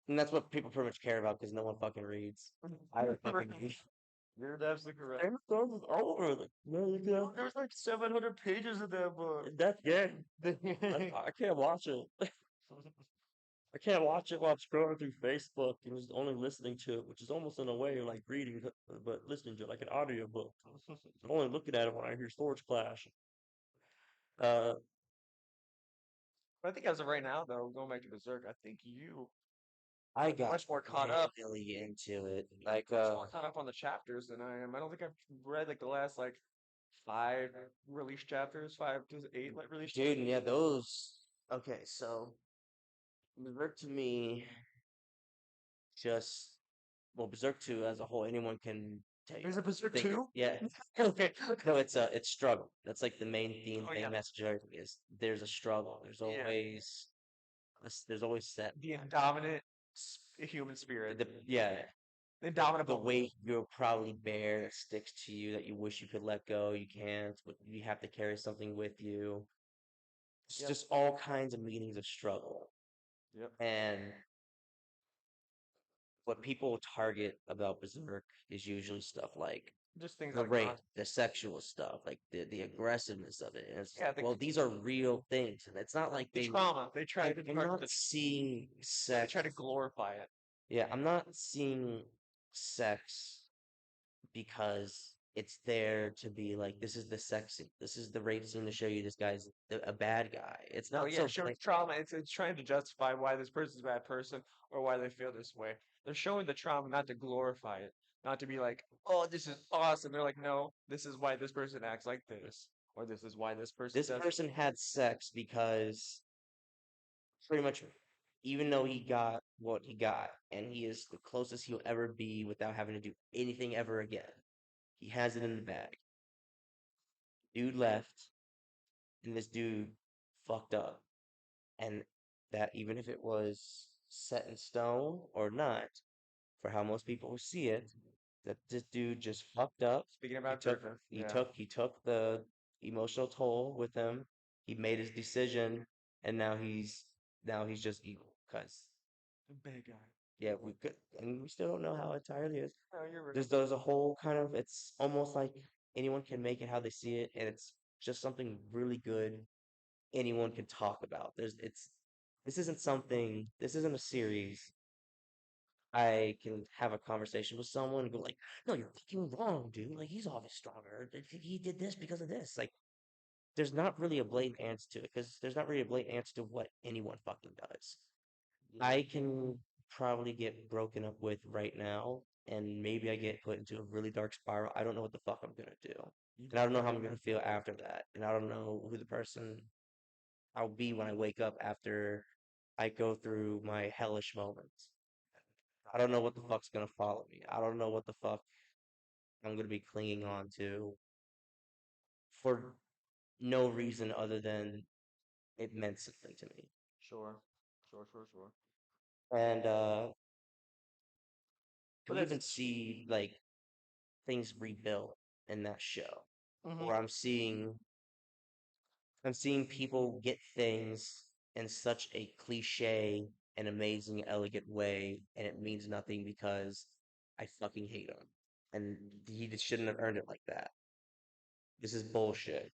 and that's what people pretty much care about because no one fucking reads. I don't fucking read. You're absolutely correct. Game of Thrones is over. Like, no, yeah, There's like 700 pages of that book. that's good. I can't watch it. I can't watch it while I'm scrolling through Facebook and just only listening to it, which is almost in a way like reading, but listening to it like an audiobook. I'm only looking at it when I hear Swords Clash. Uh, But I think as of right now, though, going back to Berserk, I think you I got much more caught up, really into it. Like, much more caught up on the chapters than I am. I don't think I've read like the last like five release chapters, 5 to 8 like release dude, chapters. yeah, those. Okay, so Berserk to me just well, Berserk 2 as a whole, anyone can tell you. There's a Berserk Think, 2? yeah, Okay. no, it's struggle. That's like the main theme, Oh main yeah. message of everything is there's a struggle. Yeah. There's always that The indominant human spirit. yeah, The the indomitable. weight you'll probably bear that sticks to you that you wish you could let go, you can't, but you have to carry something with you. It's Yep. just all kinds of meanings of struggle. Yep. And what people target about Berserk is usually stuff like Just things the like rape, not. the sexual stuff, like the aggressiveness of it. And it's Yeah, like, well, these are real things, and it's not like the trauma. They try to I'm not seeing they sex. try to glorify it. Yeah, I'm not seeing sex because it's there to be like, this is the sex scene, this is the rape scene to show you this guy's a bad guy. It's No, not yeah, so showing like, trauma. It's trying to justify why this person's a bad person or why they feel this way. They're showing the trauma not to glorify it, not to be like, oh, this is awesome. They're like, no, this is why this person acts like this, or this is why this person this does. person had sex because pretty much even though he got what he got and he is the closest he'll ever be without having to do anything ever again, he has it in the bag. Dude left, and this dude fucked up. And that even if it was set in stone or not, for how most people see it, that this dude just fucked up. Speaking He about took Griffith, he yeah, took he took the emotional toll with him. He made his decision, and now he's just evil. Cause bad guy. yeah, we could, and we still don't know how it entirely is. No, you're right. There's a whole kind of, it's almost like anyone can make it how they see it, and it's just something really good anyone can talk about. This isn't a series I can have a conversation with someone and go like, no, you're fucking wrong, dude. Like he's always stronger. He did this because of this. Like there's not really a blatant answer to it because there's not really a blatant answer to what anyone fucking does. Yeah. I can probably get broken up with right now, and maybe I get put into a really dark spiral. I don't know what the fuck I'm gonna do. You And I don't know how I'm fucking gonna feel after that. And I don't know who the person I'll be when I wake up after I go through my hellish moments. I don't know what the fuck's gonna follow me. I don't know what the fuck I'm gonna be clinging on to for no reason other than it meant something to me. sure, sure, sure, sure. And But you that's even see like things rebuilt in that show. hmm Or I'm seeing people get things in such a cliche and amazing, elegant way, and it means nothing because I fucking hate him. And he just shouldn't have earned it like that. This is bullshit.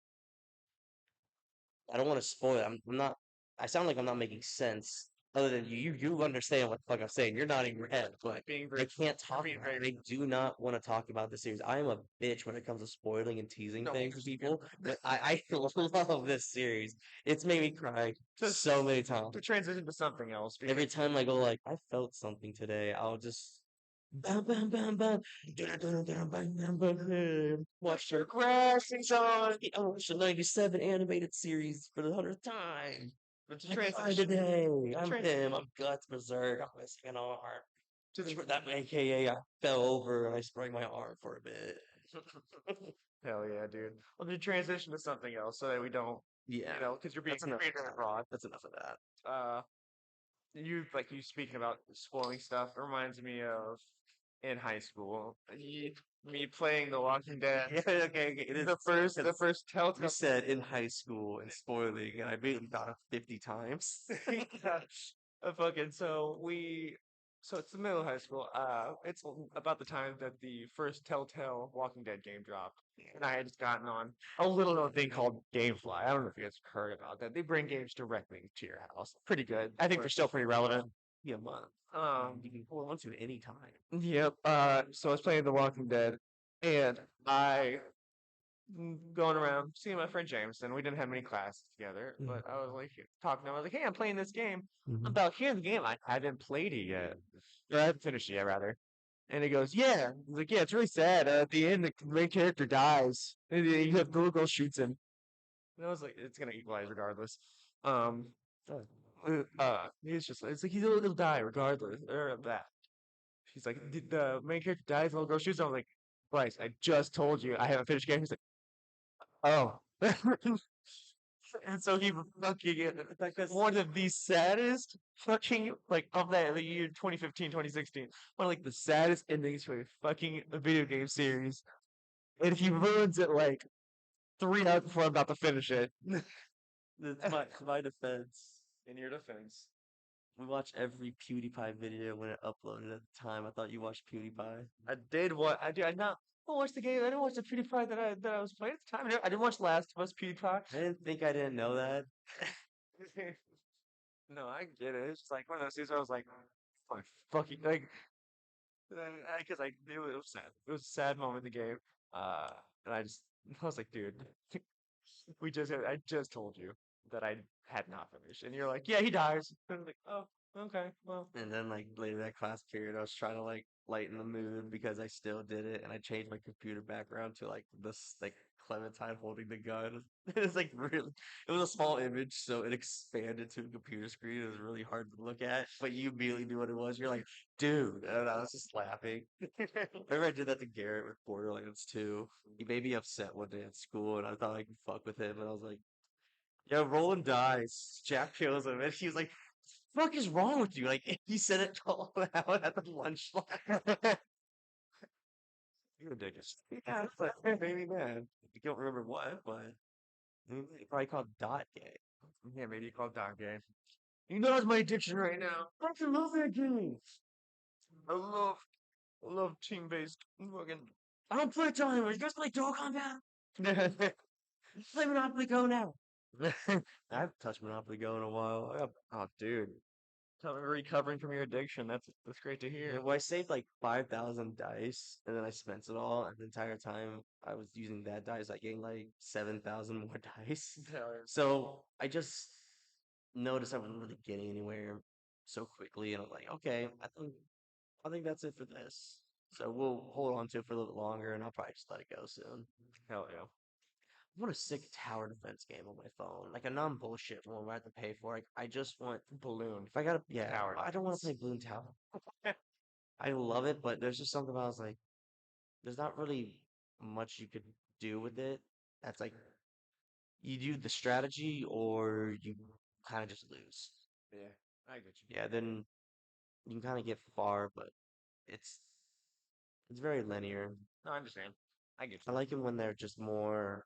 I don't want to spoil it. I'm not. I sound like I'm not making sense. other than you understand what the fuck I'm saying. You're nodding your head, but being I very, can't you're talk being about it. very, I do not want to talk about the series. I am a bitch when it comes to spoiling and teasing no, things for people, but I love this series. It's made me cry just so many times. to transition to something else Every because time I go like, I felt something today, I'll just bam bam bam bam dun, dun, dun, bam, bam, bam, bam. Watch the crashing song. I watched the '97 animated series for the 100th time. but to I cried transition, today. I'm trans him. I'm guts berserk. I'm missing an arm. to the That AKA I fell over and I sprained my arm for a bit. hell yeah, dude. Well, to transition to something else so that we don't, Yeah, because that's you're enough being of very that. broad. That's enough of that. Uh, you speaking about spoiling stuff reminds me of in high school. Me playing The Walking Dead. Yeah, okay, it is The because first you Telltale. said in high school and spoiling, and I immediately thought of 50 times. Yeah, fucking so it's the middle of high school. It's about the time that the first Telltale Walking Dead game dropped, and I had just gotten on a little known thing called GameFly. I don't know if you guys heard about that. They bring games directly to your house. Pretty good. I think they're still pretty relevant. Yeah, month. Um, You can hold on to it any time. yep. So I was playing The Walking Dead, and I going around seeing my friend Jameson. We didn't have many classes together, but I was like talking to him. I was like, "Hey, I'm playing this game. Mm-hmm. I'm about here in the game. I haven't played it yet, or I haven't finished it yet, rather." And he goes, "Yeah." He's like, "Yeah, it's really sad. At the end, the main character dies, and then you have little girl shoots him." And I was like, "It's gonna equalize regardless." Um, he's just, it's like he'll die regardless, or that. He's like, the main character dies, little girl shoots him. I was like, Bryce, I just told you I haven't finished the game. He's like, oh. And so he fucking like that's one of the saddest fucking like of that the year 2015, 2016. One of like the saddest endings for a fucking video game series. And he ruins it like 3 hours before I'm about to finish it. That's my defense. In your defense. We watched every PewDiePie video when it uploaded at the time. I thought you watched PewDiePie. I did what I did. I not watch the game. I didn't watch the PewDiePie that I was playing at the time. I didn't watch Last of Us PewDiePie. I didn't think I didn't know that. No, I get it. It's just like one of those things where I was like, my fucking like, because it was sad. It was a sad moment in the game. Uh, and I was like, dude, I just told you that I had not finished, and you're like, yeah, he dies. And I'm like, oh, okay, well, And then like later that class period, I was trying to like lighten the mood because I still did it, and I changed my computer background to like this like Clementine holding the gun. It's like really, it was a small image, so it expanded to a computer screen. It was really hard to look at, but you immediately knew what it was. You're like, dude, and I was just laughing. Remember I did that to Garrett with Borderlands 2. He made me upset one day at school, and I thought I could fuck with him, and I was like, "Yo, rolling dice." Jack kills him, and he was like, "Fuck is wrong with you?" Like he said it all out at the lunch line. You're ridiculous. Yeah, it's like, it made me mad. I don't remember what, but he probably called Dot gay. yeah, maybe you call it dog game. You know it's my addiction right now. I fucking love that game. I love, I love team-based fucking. I don't play time. You guys play Dog Combat? Play Monopoly Go now. I haven't touched Monopoly Go in a while. Oh, dude, recovering from your addiction. That's great to Yeah, hear. well, I saved like 5,000 dice, and then I spent it all. And the entire time I was using that dice, I gained like 7,000 more dice. Hell yeah. So I just noticed I wasn't really getting anywhere so quickly, and I'm like, okay, I think that's it for this. So we'll hold on to it for a little bit longer, and I'll probably just let it go soon. Hell yeah. I want a sick tower defense game on my phone, like a non-bullshit one where I have to pay for. Like, I just want Balloon if I gotta, yeah, tower I don't want to play defense. Bloon Tower. I love it, but there's just something about I was like, there's not really much you could do with it. That's like you do the strategy or you kind of just lose. Yeah, I get you. Yeah, then you can kind of get far, but it's it's very linear. No, I understand. I get I you. like it when they're just more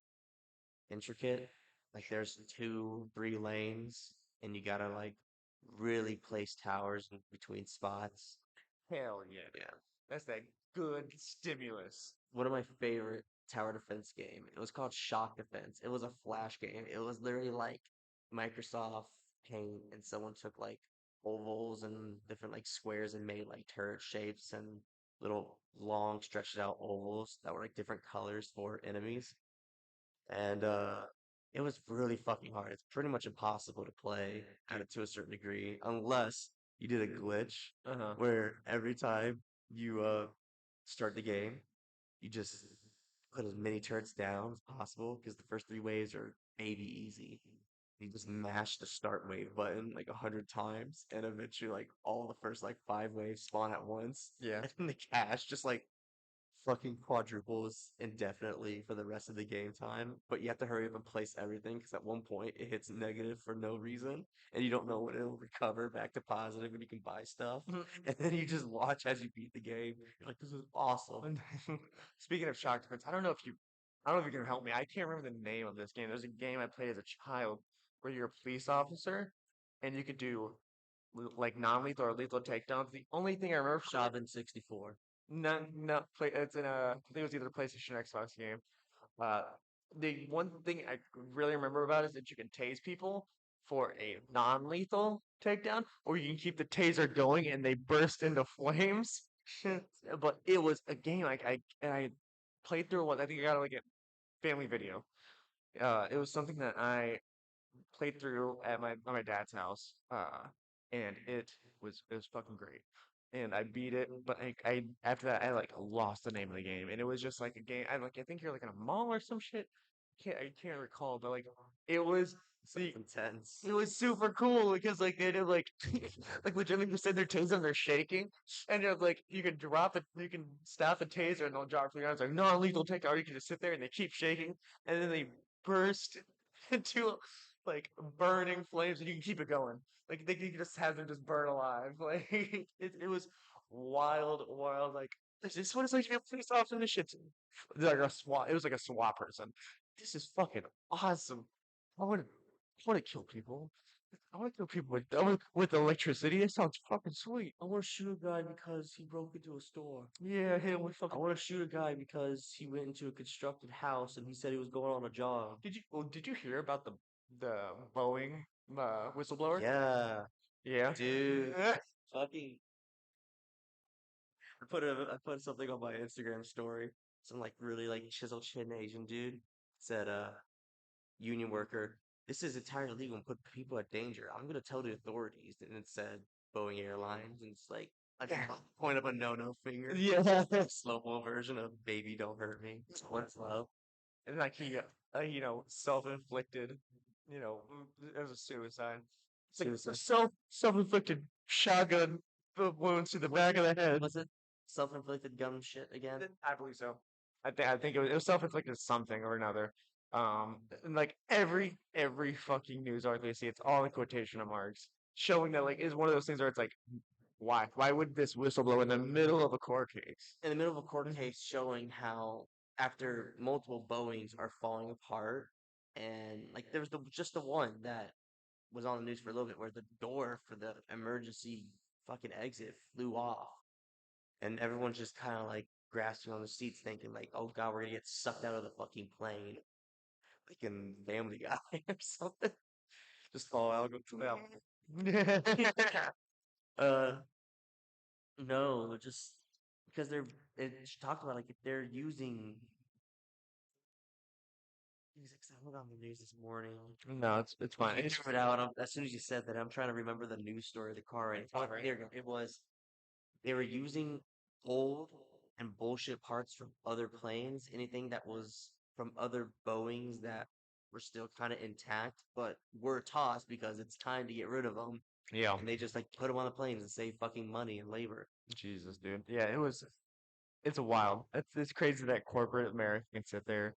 intricate. Like there's two, three lanes, and you gotta like really place towers in between spots. Hell yeah. Yeah. That's that good stimulus. One of my favorite tower defense game. It was called Shock Defense. It was a flash game. It was literally like Microsoft Paint and someone took like ovals and different like squares and made like turret shapes and little long stretched out ovals that were like different colors for enemies. And it was really fucking hard. It's pretty much impossible to play at it to a certain degree unless you did a glitch Uh-huh. where every time you start the game, you just put as many turrets down as possible because the first three waves are baby easy. You just mash the start wave button like 100 times, and eventually, like all the first like five waves spawn at once, Yeah. and then the cache just like fucking quadruples indefinitely for the rest of the game time. But you have to hurry up and place everything because at one point it hits negative for no reason, and you don't know when it'll recover back to positive, and you can buy stuff. And then you just watch as you beat the game. You're like, this is awesome. And speaking of shock difference, I don't know if you can help me. I can't remember the name of this game. There's a game I played as a child where you're a police officer and you could do like non-lethal or lethal takedowns. The only thing I remember from it, Shabin 64. no, play. It's in a. I think it was either a PlayStation or Xbox game. Uh, the one thing I really remember about it is that you can tase people for a non-lethal takedown, or you can keep the taser going and they burst into flames. But it was a game I played through one. I think I got like a family video. It was something that I played through at my dad's house, and it was fucking great. And I beat it, but I after that I like lost the name of the game, and it was just like a game. I think you're like in a mall or some shit. I can't recall, but like it was. Sounds See, intense. it was super cool because like they did like like legitimately just said their taser and they're shaking, and you're like you can drop it, you can staff a taser and they'll drop from your arms like non-lethal takedown. Or you can just sit there and they keep shaking, and then they burst into like burning flames, and you can keep it going. Like they can just have them just burn alive. Like it was wild, wild. Like this is what it's like to be a police officer in this shit. Like a SWAT. It was like a SWAT person. This is fucking awesome. I want to, I want to kill people. I want to kill people with electricity. That sounds fucking sweet. I want to shoot a guy because he broke into a store. Yeah, hit him with I fucking. want to shoot a guy because he went into a constructed house and he said he was going on a job. Did you hear about the Boeing whistleblower? Yeah, Yeah. dude. Fucking I put something on my Instagram story. Some like really like chiseled chin Asian dude said union worker, this is entirely legal and put people at danger. I'm gonna tell the authorities. And it said Boeing Airlines and it's like I Yeah. point up a no finger. Yeah. Slow-mo version of baby don't hurt me. What's love? And like he, self-inflicted, it was a suicide. It's like Suicide. self-inflicted shotgun wounds to the back of the head. Was it self-inflicted gun shit again? I believe so. I think it was self-inflicted something or another. And like every fucking news article you see, it's all in quotation marks, showing that like is one of those things where it's like, why would this whistleblower in the middle of a court case? In the middle of a court case showing how after multiple Boeings are falling apart and like there was just the one that was on the news for a little bit where the door for the emergency fucking exit flew off and everyone's just kind of like grasping on the seats thinking like oh god we're gonna get sucked out of the fucking plane like in Family Guy or something just fall out go well uh no just because she talked about like if they're using because I looked on the news this morning. No, it's You fine. It's figured it out. As soon as you said that, I'm trying to remember the news story of the car. And oh, there you go. It was they were using old and bullshit parts from other planes, anything that was from other Boeings that were still kind of intact, but were tossed because it's time to get rid of them. yeah. And they just like put them on the planes and save fucking money and labor. Jesus, dude. Yeah, it was. It's wild. It's crazy that corporate America can sit there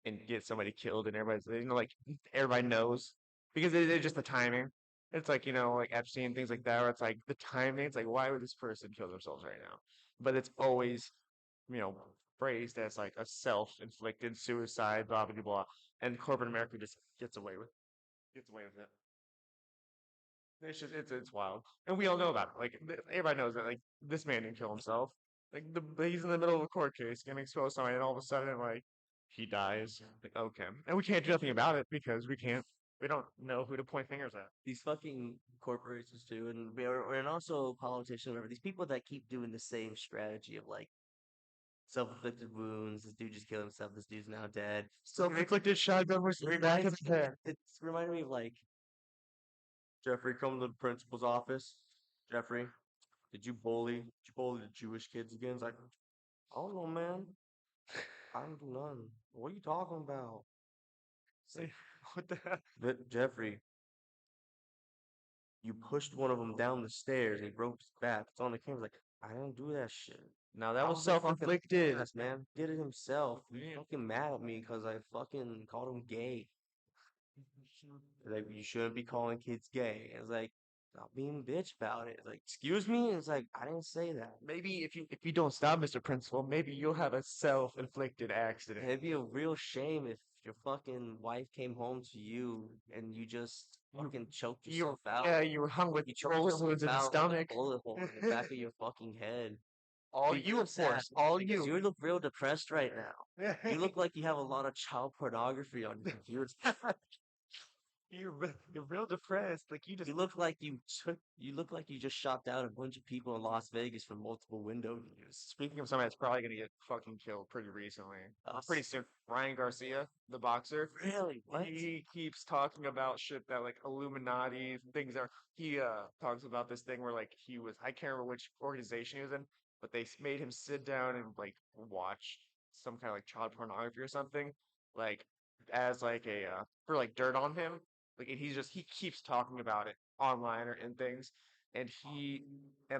and get somebody killed, and everybody's like everybody knows because it's just the timing. It's like like Epstein things like that, where it's like the timing. It's like why would this person kill themselves right now? But it's always you know phrased as like a self-inflicted suicide, blah blah blah, and corporate America just gets away with it. It's wild, and we all know about it. Like everybody knows that like this man didn't kill himself. Like he's in the middle of a court case, getting exposed to somebody, and all of a sudden like he dies. Like okay, and we can't do nothing about it because we can't. We don't know who to point fingers at. These fucking corporations too, and also politicians, whatever. These people that keep doing the same strategy of like self-inflicted wounds. This dude just killed himself. This dude's now dead. Self-inflicted shotgun was in the back of his head. It's reminding me of like Jeffrey, come to the principal's office. Jeffrey, did you bully the Jewish kids again? It's like, I don't know, man. I don't do none. What are you talking about? It's like, What the hell? Jeffrey, you pushed one of them down the stairs and he broke his back. It's on the camera. Like, I didn't do that shit. Now that I was was a fucking self-inflicted. ass, man. Did it himself. He Yeah. fucking mad at me because I fucking called him gay. Like, you shouldn't be calling kids gay. It's like, stop being a bitch about it. It's like, excuse me? It's like, I didn't say that. Maybe if you don't stop, Mr. Principal, maybe you'll have a self-inflicted accident. It'd be a real shame if your fucking wife came home to you and you just fucking choked yourself out. Yeah, you were hung with You choked bullet yourself wounds in the out with a stomach. bullet hole in the back of your fucking head. All Be you, real of sad course. All because you. you look real depressed right now. You look like you have a lot of child pornography on your computer. You're real depressed. Like you just You look like you just shot down a bunch of people in Las Vegas from multiple window views. speaking of somebody that's probably gonna get fucking killed pretty recently. Us. Pretty soon. Ryan Garcia, the boxer. Really? What? He keeps talking about shit that like Illuminati things are. He talks about this thing where like he was I can't remember which organization he was in, but they made him sit down and like watch some kind of like child pornography or something, like as like a for like dirt on him. Like and he keeps talking about it online or in things, and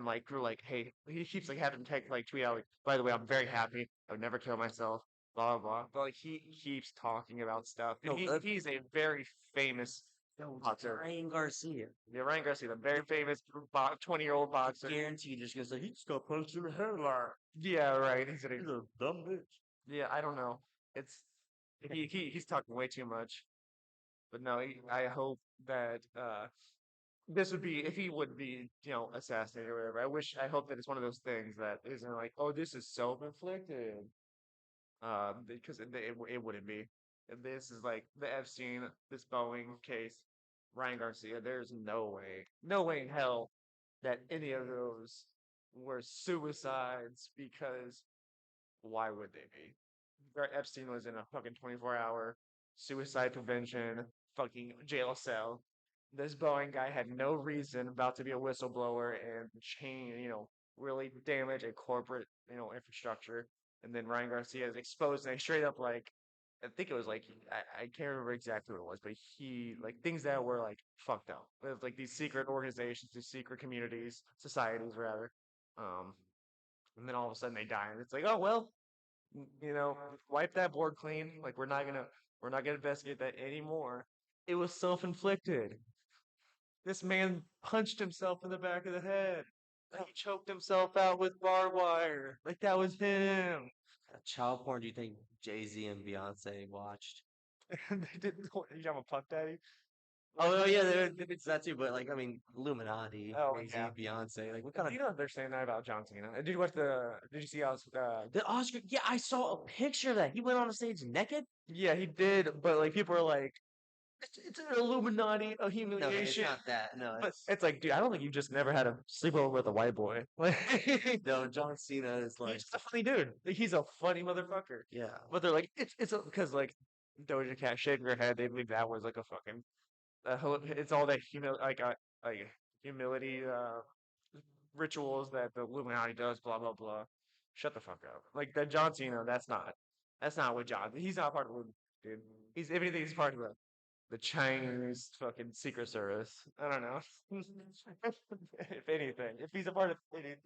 like we're like hey he keeps like having take like tweet out like by the way I'm very happy I would never kill myself blah blah blah. But like he keeps talking about stuff. And No, he's a very famous no, it's boxer. Ryan Garcia. Yeah, Ryan Garcia, the very famous 20-year-old boxer. Guarantee you're just gonna say he just got punched in the head a lot. Yeah, right. He's a dumb bitch. Yeah, I don't know. It's he's talking way too much. But no, I hope that this would be if he would be assassinated or whatever. I hope that it's one of those things that isn't like oh this is self-inflicted. Because it wouldn't be. If this is like the Epstein, this Boeing case, Ryan Garcia. There's no way in hell that any of those were suicides because why would they be? Epstein was in a fucking 24-hour suicide prevention fucking jail cell. This Boeing guy had no reason about to be a whistleblower and really damage a corporate, infrastructure. And then Ryan Garcia is exposed and straight up like I think it was like I can't remember exactly what it was, but he like things that were like fucked up. It was like these secret organizations, these secret communities, societies rather. Um, and then all of a sudden they die, and it's like, oh well, wipe that board clean. Like we're not gonna investigate that anymore. It was self-inflicted. This man punched himself in the back of the head. He choked himself out with barbed wire. Like that was him. Child porn do you think Jay-Z and Beyonce watched? They didn't. You have a Puff Daddy? Oh yeah, it's that too, but like I mean Illuminati, Oh Jay-Z, yeah. Beyonce, like what kind Do of you know they're saying that about John Cena? Did you watch the? Did you see how? the Oscar? Yeah, I saw a picture of that. He went on the stage naked. Yeah, he did. But like people are like, it's an Illuminati, a No, it's humiliation. not that. No, But it's like, dude, I don't think you've just never had a sleepover with a white boy. Like, no. John Cena is like, he's a funny dude. Like, he's a funny motherfucker. yeah. But they're like, it's because like Doja Cat shaving her head, they believe that was like a fucking. It's all that like humility rituals that the Illuminati does. Blah blah blah. Shut the fuck up. Like that John Cena, that's not what John. He's not part of the dude. If anything, he's part of the Chinese fucking Secret Service. I don't know. If anything, if he's a part of anything.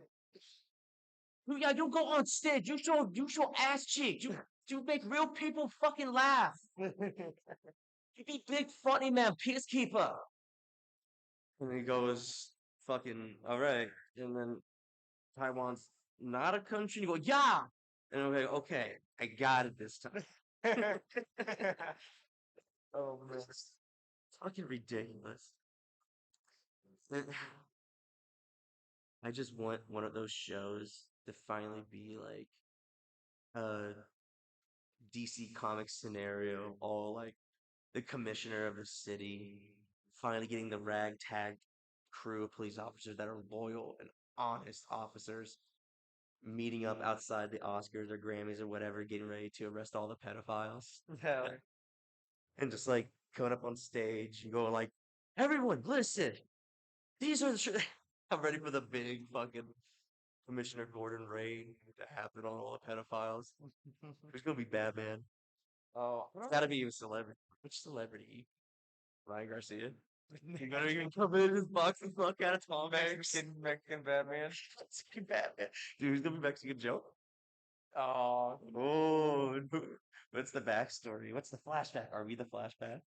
Yeah, you go on stage. You show ass cheeks. You make real people fucking laugh. You be big funny man, peacekeeper. And he goes, fucking, all right. And then Taiwan's not a country. And you go, yeah. And I'm like, okay, I got it this time. Oh man. It's fucking ridiculous. And I just want one of those shows to finally be like a DC Comics scenario, all like the commissioner of the city finally getting the ragtag crew of police officers that are loyal and honest officers meeting up outside the Oscars or Grammys or whatever, getting ready to arrest all the pedophiles. Hell, And just like coming up on stage and going like, everyone, listen, these are the I'm ready for the big fucking Commissioner Gordon raid to happen on all the pedophiles. There's gonna be Batman. oh, It's gotta be a celebrity. Which celebrity? Ryan Garcia. You better even come in his box and fuck out of Tom Hanks. Mexican Batman. Mexican Batman. Dude, who's gonna be Mexican Joe? Oh, Oh, what's the backstory? What's the flashback? Are we the flashback?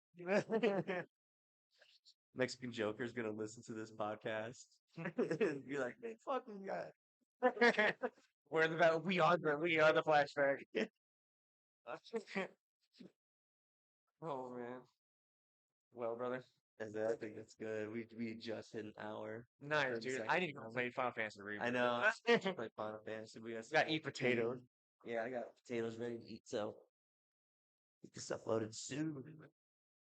Mexican Joker's gonna listen to this podcast and be like, "Hey, fucking guy." we are the flashback. Oh man. Well, brother. I think that's good. We just hit an hour. Nice, 30 dude. seconds I need to go now. play Final Fantasy I Reboot. know. Play Final Fantasy. We got Got to eat potatoes. Yeah, I got potatoes ready to eat. So get this uploaded soon.